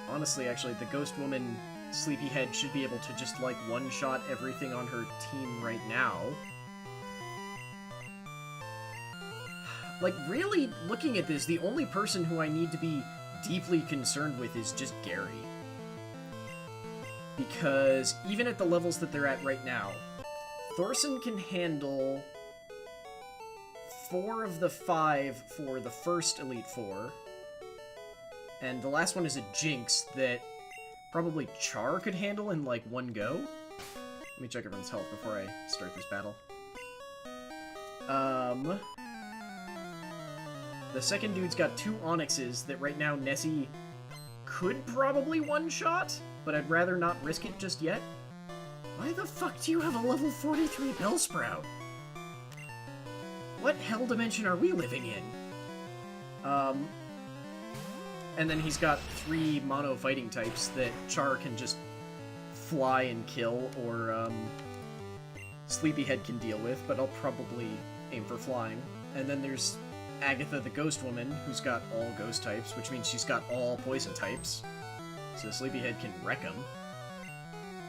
Honestly, actually, the Ghost Woman Sleepyhead should be able to just, like, one-shot everything on her team right now. Like, really, looking at this, the only person who I need to be deeply concerned with is just Gary. Because even at the levels that they're at right now, Thorson can handle 4 of the 5 for the first Elite Four. And the last one is a Jinx that probably Char could handle in, like, one go. Let me check everyone's health before I start this battle. The second dude's got 2 Onyxes that right now Nessie could probably one-shot, but I'd rather not risk it just yet. Why the fuck do you have a level 43 Bellsprout? What hell dimension are we living in? And then he's got 3 mono fighting types that Char can just fly and kill, or, Sleepyhead can deal with, but I'll probably aim for flying. And then there's Agatha the Ghost Woman, who's got all ghost types, which means she's got all poison types. So Sleepyhead can wreck him.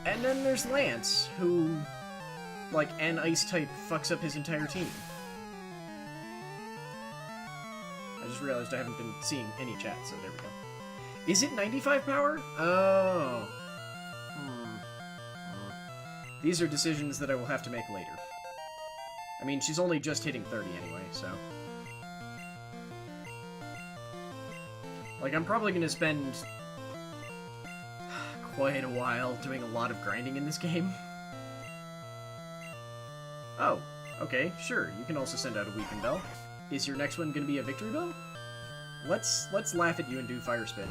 And then there's Lance, who, like, an ice type fucks up his entire team. I just realized I haven't been seeing any chat, so there we go. Is it 95 power? Oh. These are decisions that I will have to make later. I mean, she's only just hitting 30 anyway, so... Like, I'm probably gonna spend quite a while doing a lot of grinding in this game. Oh, okay, sure, you can also send out a Weeping Bell. Is your next one gonna be a Victory Bell? Let's laugh at you and do Fire Spin.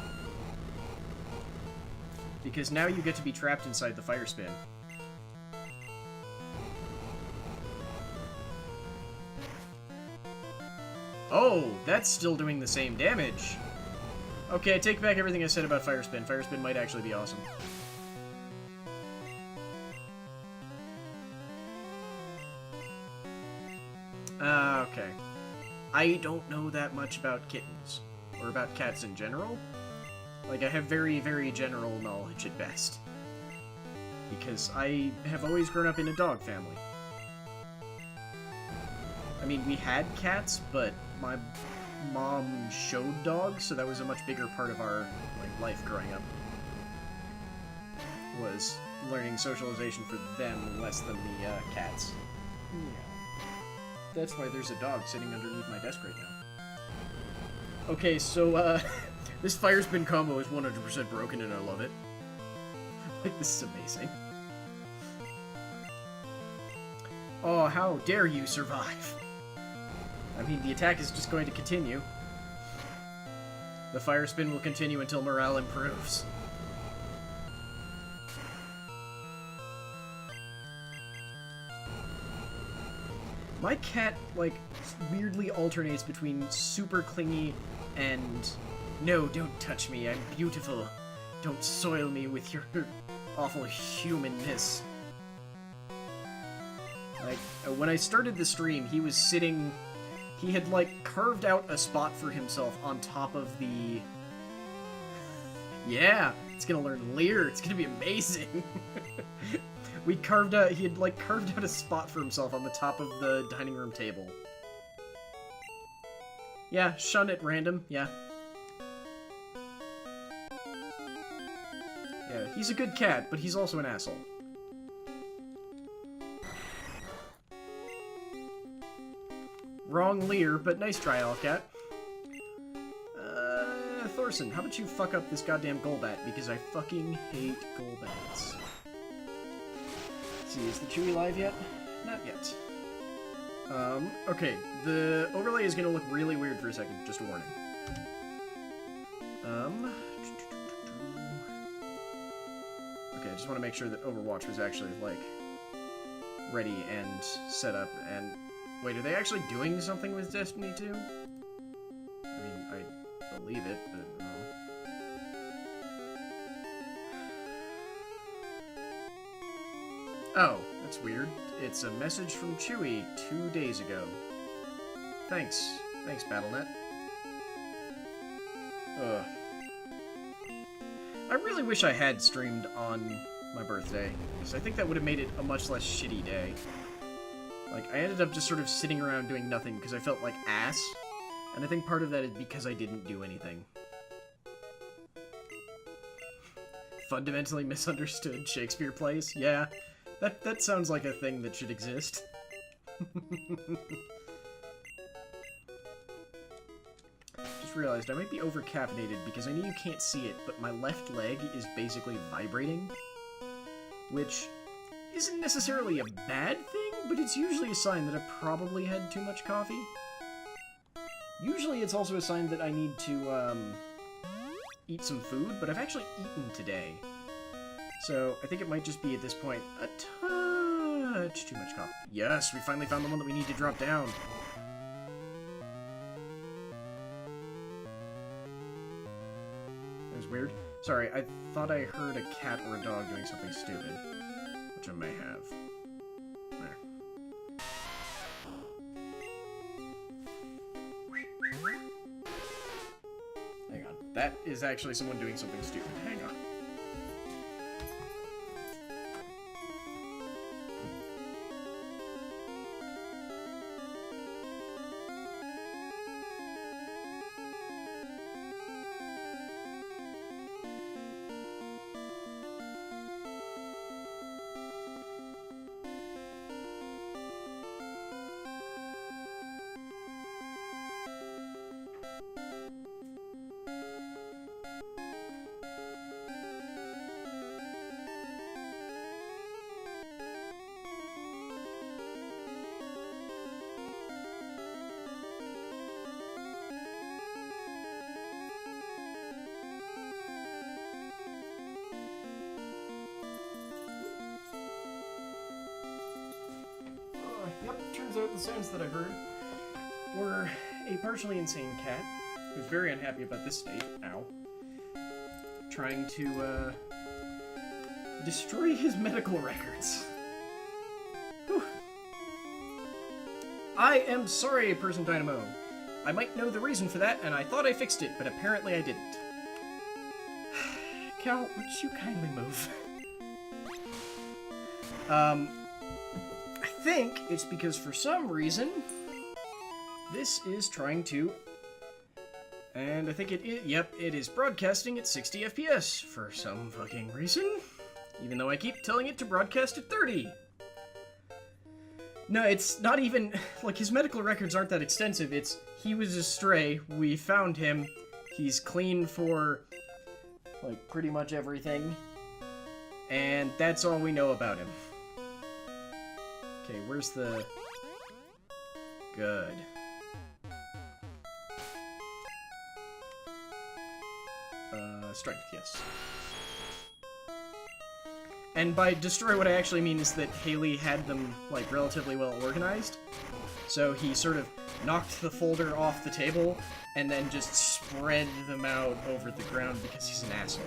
Because now you get to be trapped inside the Fire Spin. Oh, that's still doing the same damage. Okay, I take back everything I said about Fire Spin. Fire Spin might actually be awesome. Okay. I don't know that much about kittens. Or about cats in general. Like, I have very, very general knowledge at best. Because I have always grown up in a dog family. I mean, we had cats, but my mom showed dogs, so that was a much bigger part of our life growing up. Was learning socialization for them less than the cats. Yeah. That's why there's a dog sitting underneath my desk right now. Okay, so this Fire Spin combo is 100% broken and I love it. Like, this is amazing. Oh, how dare you survive? I mean, the attack is just going to continue. The Fire Spin will continue until morale improves. My cat, like, weirdly alternates between super clingy and no, don't touch me, I'm beautiful. Don't soil me with your awful humanness. Like, when I started the stream, he was sitting... He had, like, carved out a spot for himself on top of the... Yeah, it's gonna learn Leer. It's gonna be amazing. We carved out... He had, like, carved out a spot for himself on the top of the dining room table. Yeah, shun at random, yeah. Yeah, he's a good cat, but he's also an asshole. Wrong Leer, but nice try, Owlcat. Thorson, how about you fuck up this goddamn Golbat, because I fucking hate Golbats. Let's see, is the Chewy live yet? Not yet. Okay, the overlay is gonna look really weird for a second, just a warning. Okay, I just want to make sure that Overwatch was actually, like, ready and set up, and... Wait, are they actually doing something with Destiny 2? I mean, I believe it, but... Oh, that's weird. It's a message from Chewy 2 days ago. Thanks. Thanks, Battle.net. Ugh. I really wish I had streamed on my birthday, because I think that would have made it a much less shitty day. Like, I ended up just sort of sitting around doing nothing because I felt like ass, and I think part of that is because I didn't do anything. Fundamentally misunderstood Shakespeare plays? Yeah, that sounds like a thing that should exist. just realized I might be over-caffeinated because I know you can't see it, but my left leg is basically vibrating, which isn't necessarily a bad thing, but it's usually a sign that I probably had too much coffee. Usually it's also a sign that I need to, eat some food, but I've actually eaten today. So I think it might just be, at this point, a touch too much coffee. Yes, we finally found the one that we need to drop down. That was weird. Sorry, I thought I heard a cat or a dog doing something stupid, which I may have. There. Hang on. That is actually someone doing something stupid. Hang on. Yep, turns out the sounds that I heard were a partially insane cat who's very unhappy about this state, ow, trying to, destroy his medical records. Whew. I am sorry, Person Dynamo. I might know the reason for that, and I thought I fixed it, but apparently I didn't. Cal, would you kindly move? I think it's because for some reason this is trying to, and I think it is, yep, it is broadcasting at 60 FPS for some fucking reason, even though I keep telling it to broadcast at 30. No, it's not even, like, his medical records aren't that extensive. It's, he was a stray, we found him, he's clean for, like, pretty much everything, and that's all we know about him. Okay, where's the... Good. Strength, yes. And by destroy, what I actually mean is that Haley had them, like, relatively well organized. So he sort of knocked the folder off the table, and then just spread them out over the ground because he's an asshole.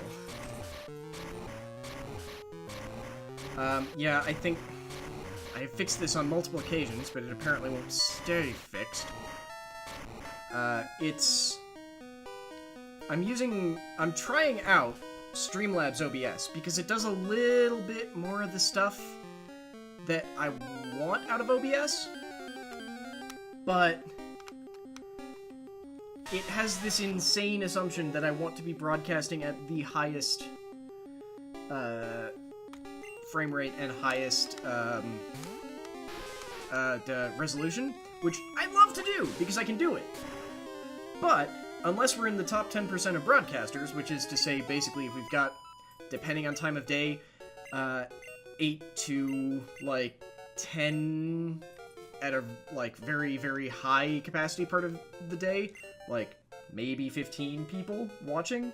Yeah, I think... I have fixed this on multiple occasions, but it apparently won't stay fixed. I'm trying out Streamlabs OBS, because it does a little bit more of the stuff that I want out of OBS, but it has this insane assumption that I want to be broadcasting at the highest, frame rate and highest, resolution, which I love to do, because I can do it. But, unless we're in the top 10% of broadcasters, which is to say, basically, if we've got, depending on time of day, 8 to, like, 10 at a, like, very, very high capacity part of the day, like, maybe 15 people watching,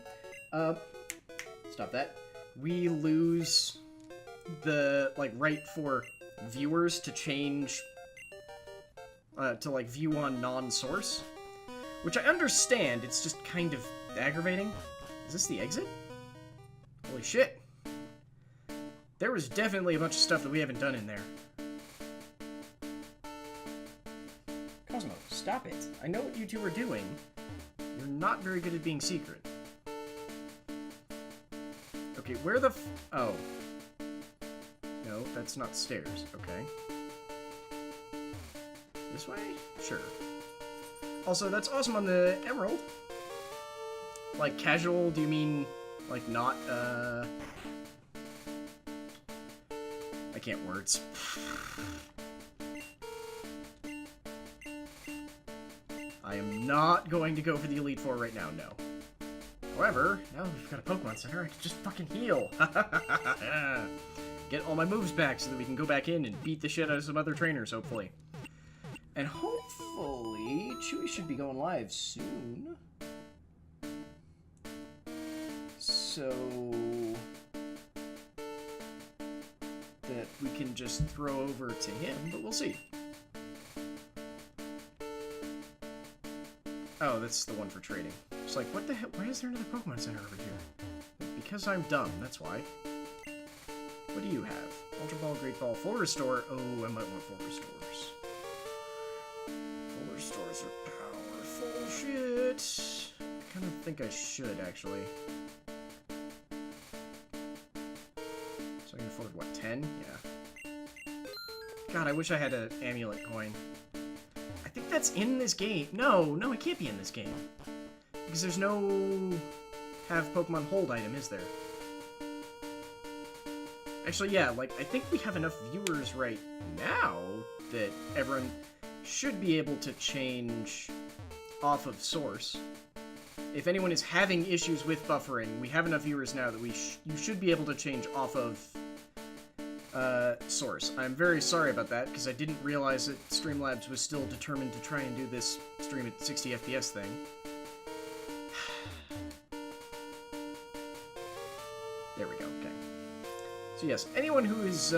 stop that, we lose the, like, right for viewers to change, to, like, view on non-source. Which I understand, it's just kind of aggravating. Is this the exit? Holy shit. There was definitely a bunch of stuff that we haven't done in there. Cosmo, stop it. I know what you two are doing. You're not very good at being secret. Okay, where the oh. No, that's not stairs. Okay. This way? Sure. Also, that's awesome on the Emerald. Like, casual, do you mean, like, not, I can't words. I am not going to go for the Elite Four right now, no. However, now that we've got a Pokemon Center, I can just fucking heal. Get all my moves back so that we can go back in and beat the shit out of some other trainers, hopefully. And hopefully, Chewy should be going live soon. So that we can just throw over to him, but we'll see. Oh, that's the one for trading. It's like, what the hell? Why is there another Pokemon Center over here? Because I'm dumb, that's why. What do you have? Ultra Ball, Great Ball, Full Restore. Oh, I might want Full Restores. Full Restores are powerful shit. I kind of think I should, actually. So I can afford, what, 10? Yeah. God, I wish I had an Amulet coin. I think that's in this game. No, it can't be in this game. Because there's no have Pokemon hold item, is there? Actually, yeah, like, I think we have enough viewers right now that everyone should be able to change off of Source. If anyone is having issues with buffering, we have enough viewers now that you should be able to change off of Source. I'm very sorry about that, because I didn't realize that Streamlabs was still determined to try and do this stream at 60 FPS thing. There we go, okay. So yes, anyone who is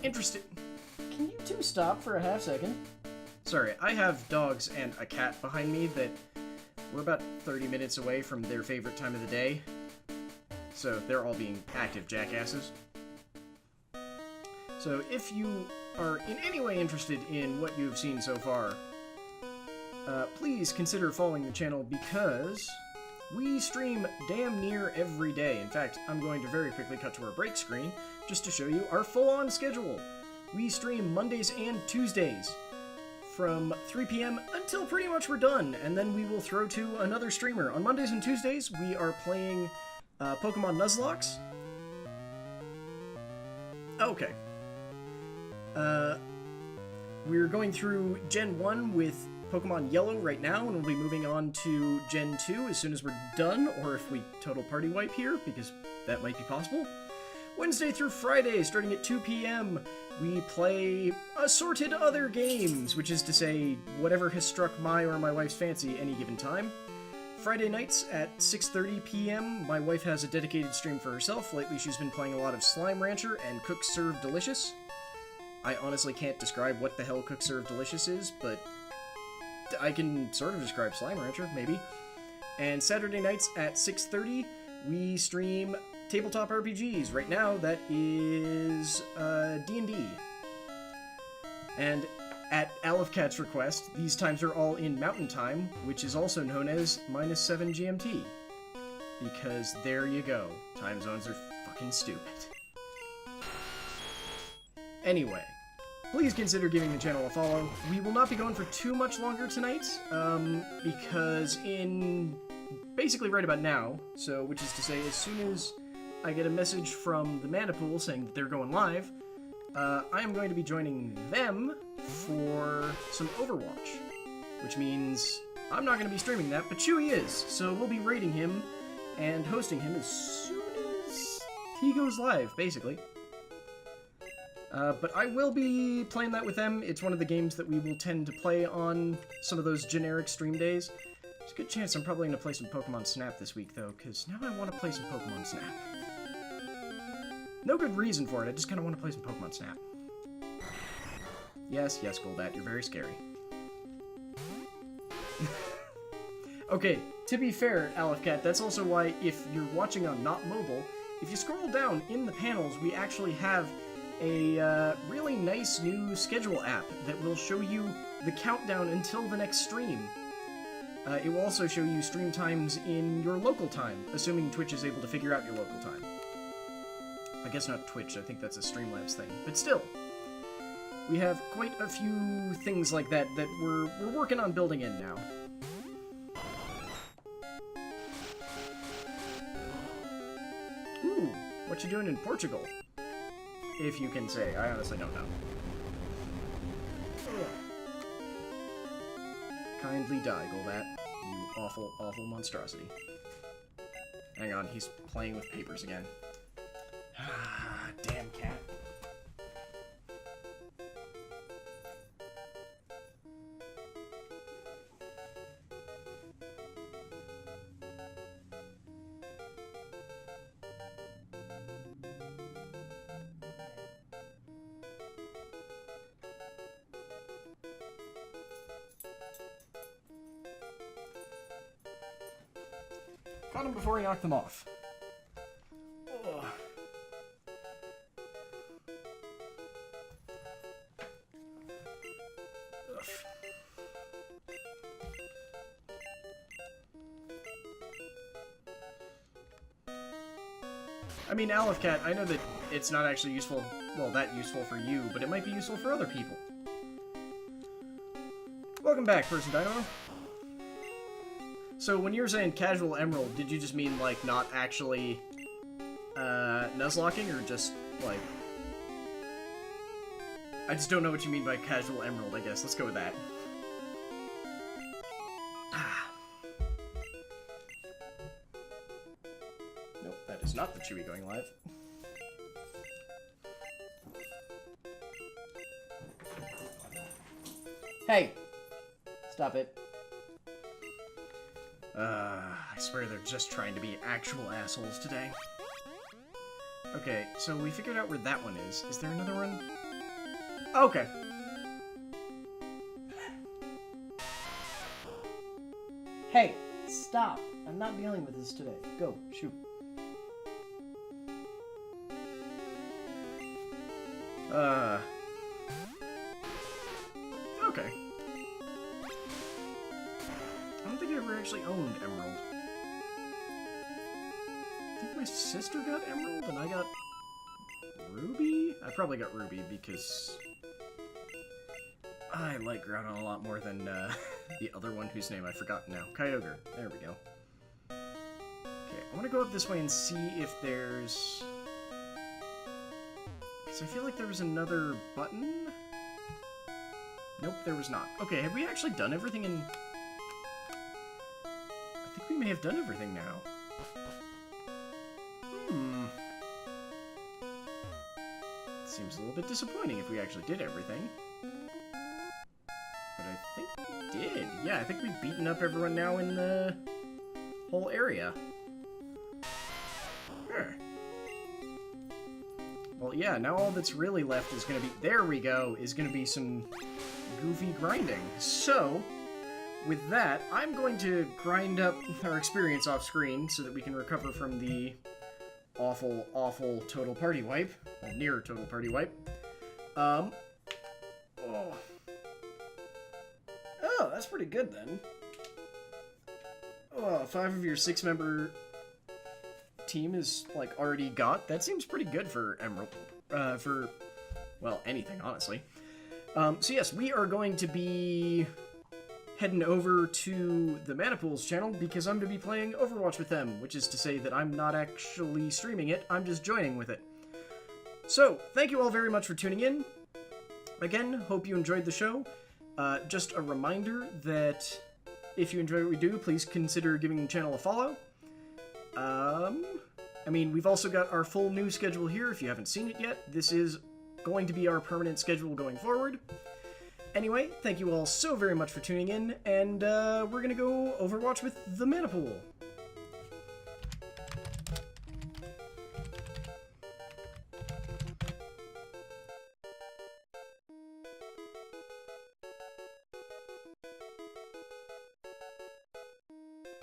interested... Can you two stop for a half second? Sorry, I have dogs and a cat behind me that we're about 30 minutes away from their favorite time of the day. So they're all being active jackasses. So if you are in any way interested in what you've seen so far, please consider following the channel because we stream damn near every day. In fact, I'm going to very quickly cut to our break screen just to show you our full-on schedule. We stream Mondays and Tuesdays from 3 p.m. until pretty much we're done, and then we will throw to another streamer. On Mondays and Tuesdays, we are playing Pokemon Nuzlocke. Okay. We're going through Gen 1 with Pokemon Yellow right now, and we'll be moving on to Gen 2 as soon as we're done, or if we total party wipe here, because that might be possible. Wednesday through Friday, starting at 2 p.m., we play assorted other games, which is to say, whatever has struck my or my wife's fancy any given time. Friday nights at 6:30 p.m., my wife has a dedicated stream for herself. Lately, she's been playing a lot of Slime Rancher and Cook Serve Delicious. I honestly can't describe what the hell Cook Serve Delicious is, but I can sort of describe Slime Rancher, maybe. And Saturday nights at 6:30, we stream tabletop RPGs. Right now, that is D&D. And at Aleph Cat's request, these times are all in Mountain Time, which is also known as -7 GMT. Because there you go. Time zones are fucking stupid. Anyway, please consider giving the channel a follow. We will not be going for too much longer tonight, because in basically right about now, so which is to say as soon as I get a message from the Mana Pool saying that they're going live, I am going to be joining them for some Overwatch, which means I'm not going to be streaming that, but Chewy is, so we'll be raiding him and hosting him as soon as he goes live, basically. But I will be playing that with them. It's one of the games that we will tend to play on some of those generic stream days. There's a good chance I'm probably going to play some Pokemon Snap this week, though, because now I want to play some Pokemon Snap. No good reason for it, I just kind of want to play some Pokemon Snap. Yes, Goldat, you're very scary. Okay, to be fair, Aleph Cat, that's also why if you're watching on not mobile, if you scroll down in the panels, we actually have a really nice new schedule app that will show you the countdown until the next stream. It will also show you stream times in your local time, assuming Twitch is able to figure out your local time. I guess not Twitch, I think that's a Streamlabs thing, but still. We have quite a few things like that that we're working on building in now. Ooh, what you doing in Portugal? If you can say, I honestly don't know. Kindly die, Golbat. You awful, awful monstrosity. Hang on, he's playing with papers again. Ah, damn cat. Caught him before he knocked them off. Ugh. Ugh. I mean, Aleph Cat, I know that it's not actually useful, well, that useful for you, but it might be useful for other people. Welcome back, Person Dino. So, when you were saying casual emerald, did you just mean, like, not actually, Nuzlocking, or just, like... I just don't know what you mean by casual emerald, I guess. Let's go with that. Nope, that is not the Chewy going live. Hey! Stop it. I swear they're just trying to be actual assholes today. Okay, so we figured out where that one is. Is there another one? Okay. Hey, stop. I'm not dealing with this today. Go, shoot. Okay. I don't think I ever actually owned Emerald. I think my sister got Emerald and I got Ruby? I probably got Ruby because I like Groudon a lot more than the other one whose name I forgot now. Kyogre. There we go. Okay, I want to go up this way and see if there's... Because I feel like there was another button? Nope, there was not. Okay, have we actually done everything in... I think we may have done everything now. Seems a little bit disappointing if we actually did everything. But I think we did. Yeah, I think we've beaten up everyone now in the whole area. Sure. Well, yeah, now all that's really left is going to be... There we go! Is going to be some goofy grinding. So, with that, I'm going to grind up our experience off screen so that we can recover from the awful, awful total party wipe. Well, near total party wipe. Oh, that's pretty good then. Oh, 5 of your 6-member team is, like, already got. That seems pretty good for Emerald. For, well, anything, honestly. So yes, we are going to be heading over to the Manipul's channel because I'm going to be playing Overwatch with them, which is to say that I'm not actually streaming it, I'm just joining with it. So, thank you all very much for tuning in. Again, hope you enjoyed the show. Just a reminder that if you enjoy what we do, please consider giving the channel a follow. I mean, we've also got our full news schedule here if you haven't seen it yet. This is going to be our permanent schedule going forward. Anyway, thank you all so very much for tuning in, and we're gonna go Overwatch with the Manipool.